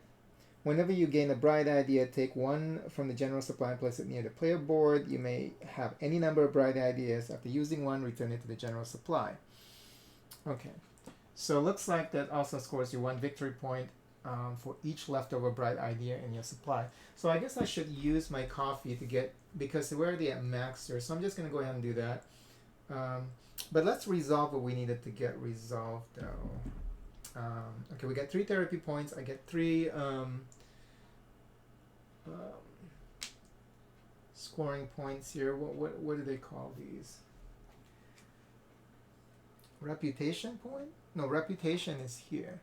Whenever you gain a bright idea, take 1 from the general supply and place it near the player board. You may have any number of bright ideas. After using 1, return it to the general supply. Okay, so looks like that also scores you 1 victory point for each leftover bright idea in your supply. So I guess I should use my coffee to get, because we're already at max here, so I'm just going to go ahead and do that. But let's resolve what we needed to get resolved though. Okay, we got 3 therapy points. I get 3 scoring points here. What do they call these? Reputation point? No, reputation is here.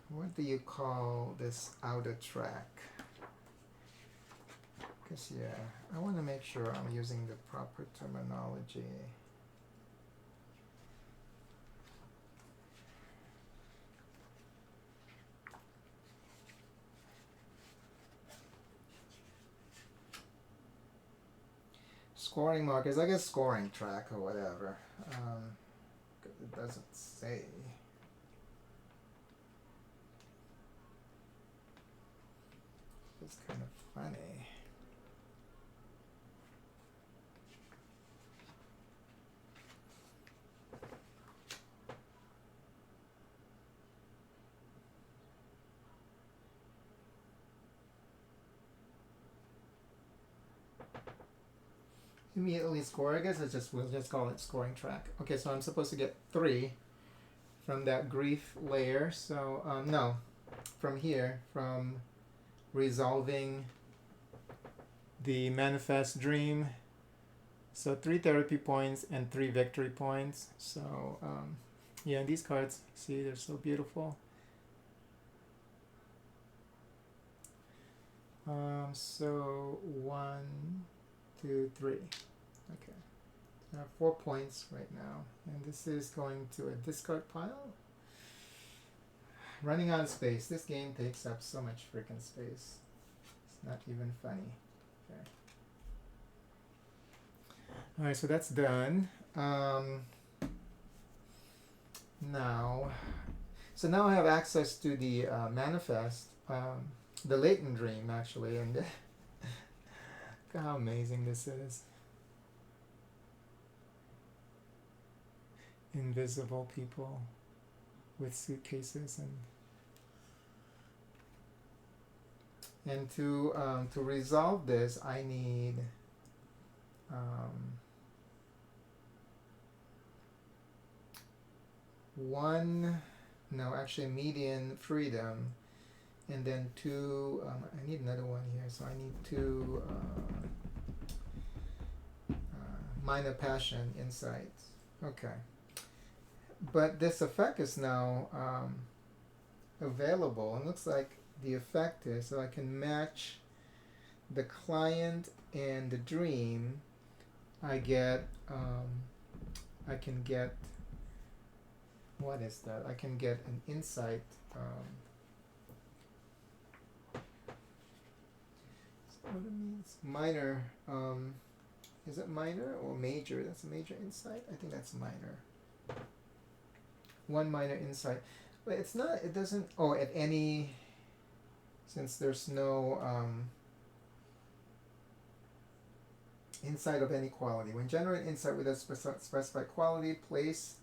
What do you call this outer track? Because yeah, I want to make sure I'm using the proper terminology. Scoring markers, I guess scoring track or whatever. it doesn't say. It's kind of funny. Immediately score, I guess we'll just call it scoring track. Okay, so I'm supposed to get 3 from that grief layer. So no, from here, from resolving the manifest dream. So 3 therapy points and 3 victory points. So yeah, these cards, see, they're so beautiful. So 1, 2, 3. Okay. I have 4 points right now, and this is going to a discard pile. Running out of space. This game takes up so much freaking space. It's not even funny. Okay. Alright, so that's done. Now I have access to the manifest, the latent dream actually, and look at how amazing this is. Invisible people with suitcases and to resolve this I need median freedom, and then 2 I need another one here, so I need 2 minor passion insights. Okay. But this effect is now available. It looks like the effect is, so I can match the client and the dream. I can get, what is that? I can get an insight. What it means? Minor. Is it minor or major? That's a major insight? I think that's minor. 1 minor insight. But it's not, it doesn't, at any, since there's no insight of any quality. When generating insight with a specified quality, place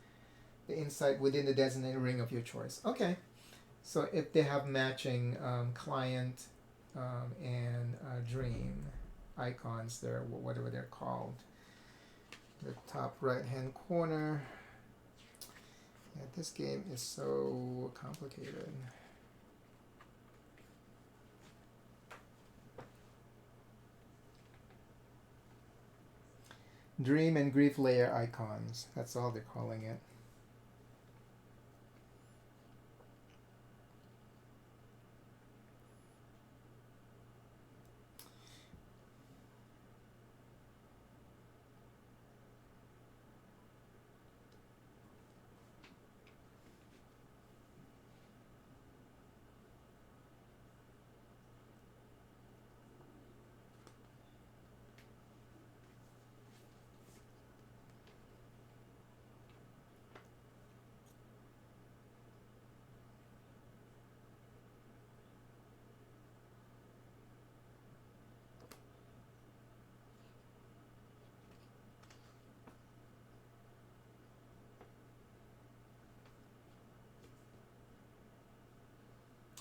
the insight within the designated ring of your choice. Okay. So if they have matching client and dream icons there, whatever they're called, the top right hand corner. Yeah, this game is so complicated. Dream and grief layer icons. That's all they're calling it.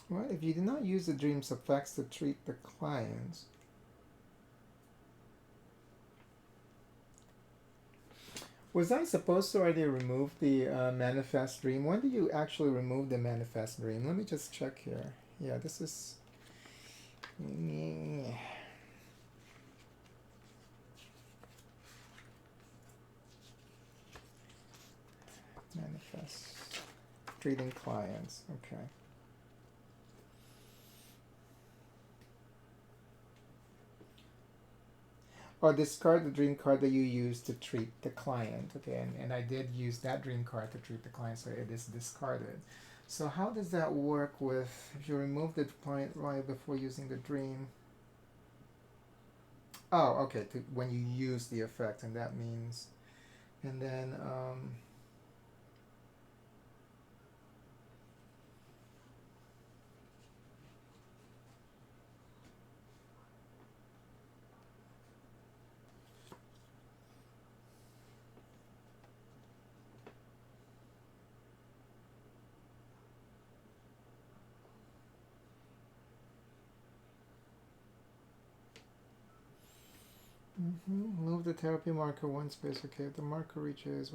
Well, if you do not use the dream's effects to treat the clients, was I supposed to already remove the manifest dream? When do you actually remove the manifest dream? Let me just check here. Yeah, this is... Manifest. Treating clients. Okay. Or discard the dream card that you use to treat the client. Okay, and I did use that dream card to treat the client, so it is discarded. So how does that work with, if you remove the client right before using the dream? Oh, okay, when you use the effect, and that means, and then, Move the therapy marker one space. Okay, if the marker reaches,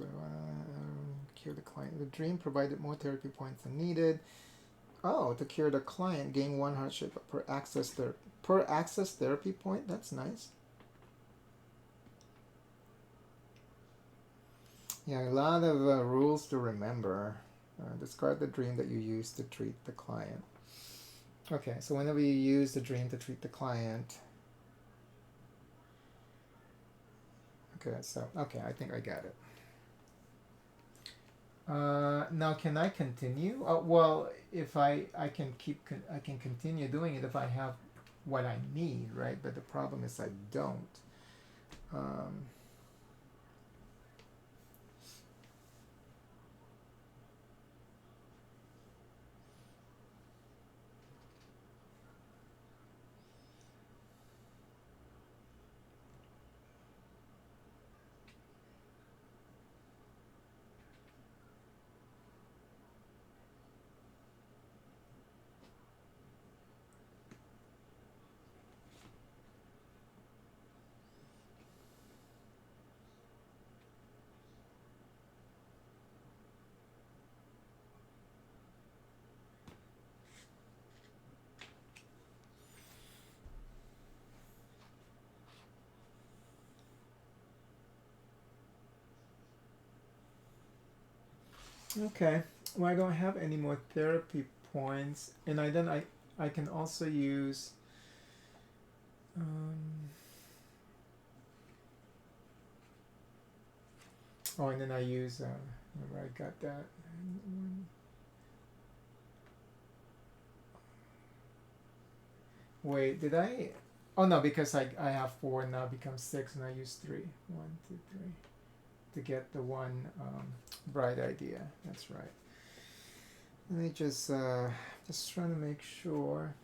cure the client. The dream provided more therapy points than needed. Oh, to cure the client, gain one hardship per access therapy point. That's nice. Yeah, a lot of rules to remember. Discard the dream that you use to treat the client. Okay, so whenever you use the dream to treat the client. Okay, so okay, I think I got it. Now can I continue? Well, if I can I can continue doing it if I have what I need, right? But the problem is I don't. Um, okay. Well, I don't have any more therapy points, and I can also use. Um, oh, and then I use. Remember, I got that. Wait, did I? Oh no, because I have four now becomes six, and I use three. One, two, three, to get the one bright idea. That's right. Let me just trying to make sure.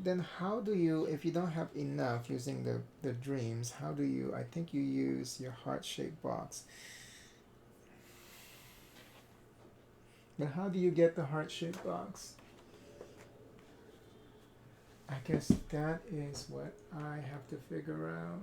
Then how do you, if you don't have enough using the dreams, how do you? I think you use your heart-shaped box. But how do you get the heart-shaped box? I guess that is what I have to figure out.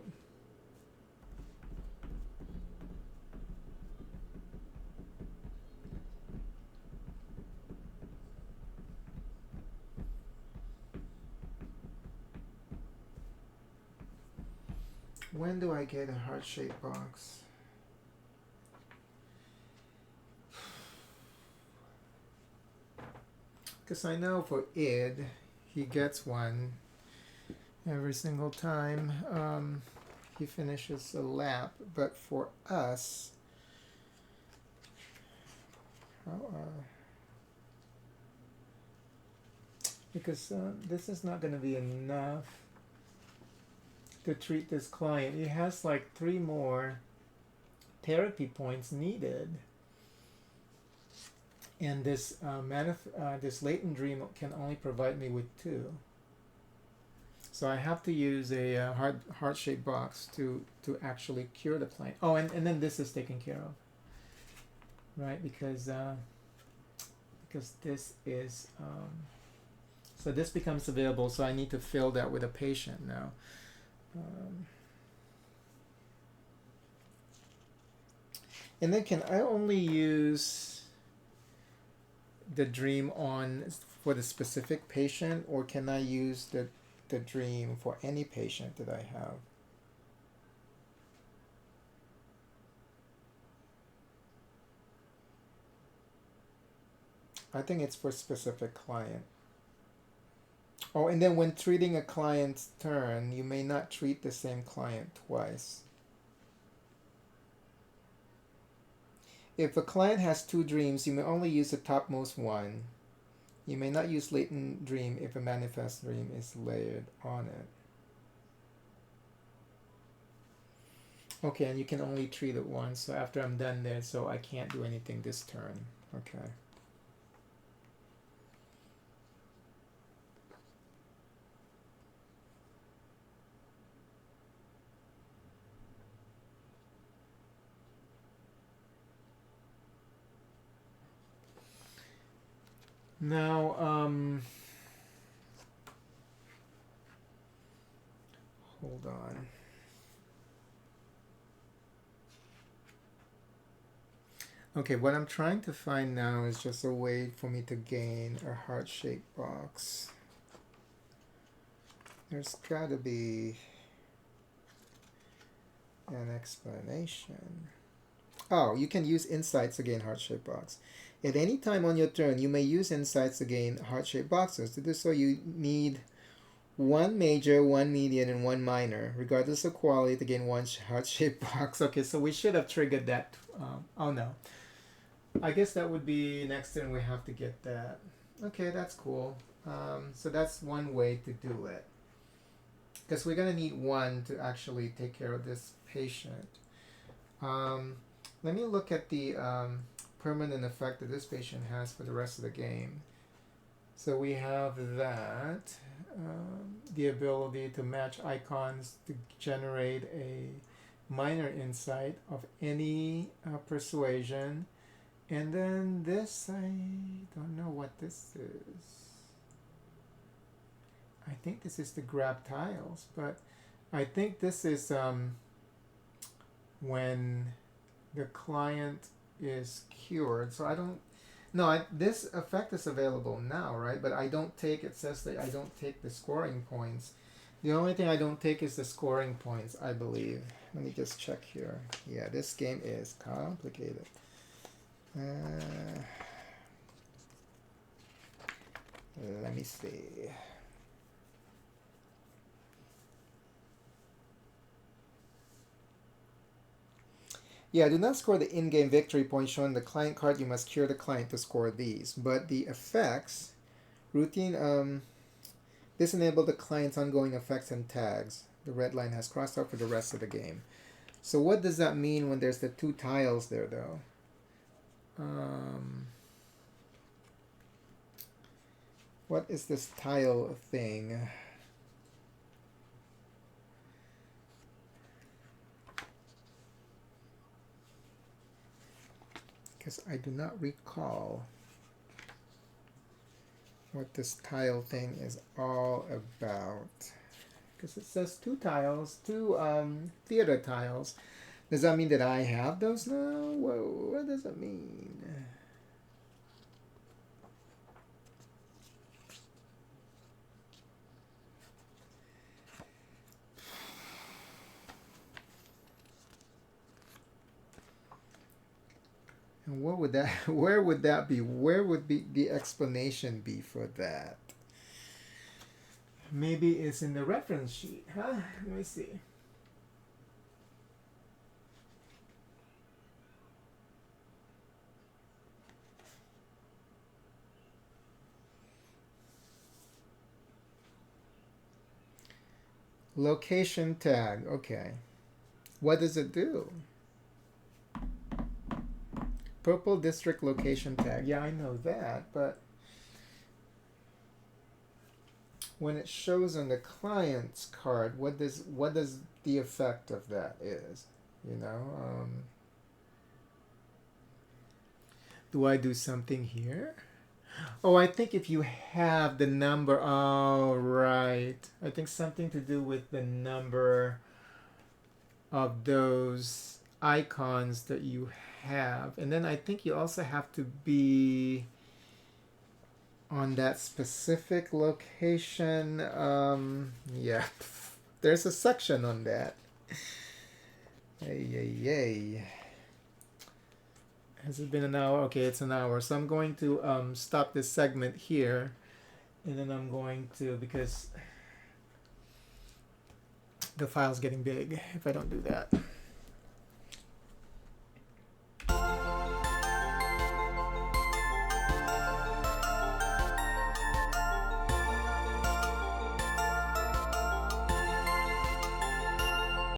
When do I get a heart-shaped box? Because I know for Id, he gets one every single time he finishes a lap. But for us, because this is not going to be enough to treat this client. He has like 3 more therapy points needed. And this this latent dream can only provide me with 2. So I have to use a heart-shaped box to actually cure the client. Oh, and then this is taken care of, right? Because this is so this becomes available. So I need to fill that with a patient now. And then can I only use the dream on for the specific patient, or can I use the dream for any patient that I have? I think it's for specific client. Oh, and then when treating a client's turn, you may not treat the same client twice. If a client has 2 dreams, you may only use the topmost one. You may not use latent dream if a manifest dream is layered on it. Okay, and you can only treat it once, so after I'm done there, so I can't do anything this turn. Okay. Now, hold on. Okay, what I'm trying to find now is just a way for me to gain a heart-shaped box. There's gotta be an explanation. Oh, you can use insights to gain heart-shaped box. At any time on your turn, you may use insights to gain heart-shaped boxes. To do so, you need one major, one median, and one minor, regardless of quality, to gain one heart-shaped box. Okay, so we should have triggered that. Oh no. I guess that would be next turn we have to get that. Okay, that's cool. So that's one way to do it. Because we're going to need one to actually take care of this patient. Let me look at the permanent effect that this patient has for the rest of the game. So we have that, the ability to match icons to generate a minor insight of any persuasion. And then this, I don't know what this is. I think this is to grab tiles, but I think this is when the client is cured. So I don't, no, this effect is available now, right? But I don't take, it says that I don't take the scoring points. The only thing I don't take is the scoring points, I believe. Let me just check here. Yeah, this game is complicated. Let me see. Yeah, do not score the in-game victory points shown on the client card. You must cure the client to score these. But the effects, routine, disable the client's ongoing effects and tags. The red line has crossed out for the rest of the game. So what does that mean when there's the two tiles there, though? What is this tile thing? Because I do not recall what this tile thing is all about. Because it says two tiles, two theater tiles. Does that mean that I have those now? Whoa, what does it mean? And what would that, where would that be? Where would be the explanation be for that? Maybe it's in the reference sheet, huh? Let me see. Location tag, okay. What does it do? Purple district location tag. Yeah, I know that, but when it shows on the client's card, what does the effect of that is? You know, do I do something here? Oh, I think if you have the number, oh right, I think something to do with the number of those icons that you have, and then I think you also have to be on that specific location. Yeah, there's a section on that. Yay. Has it been an hour? Okay, it's an hour. So I'm going to stop this segment here, and then I'm going to, because the file's getting big if I don't do that.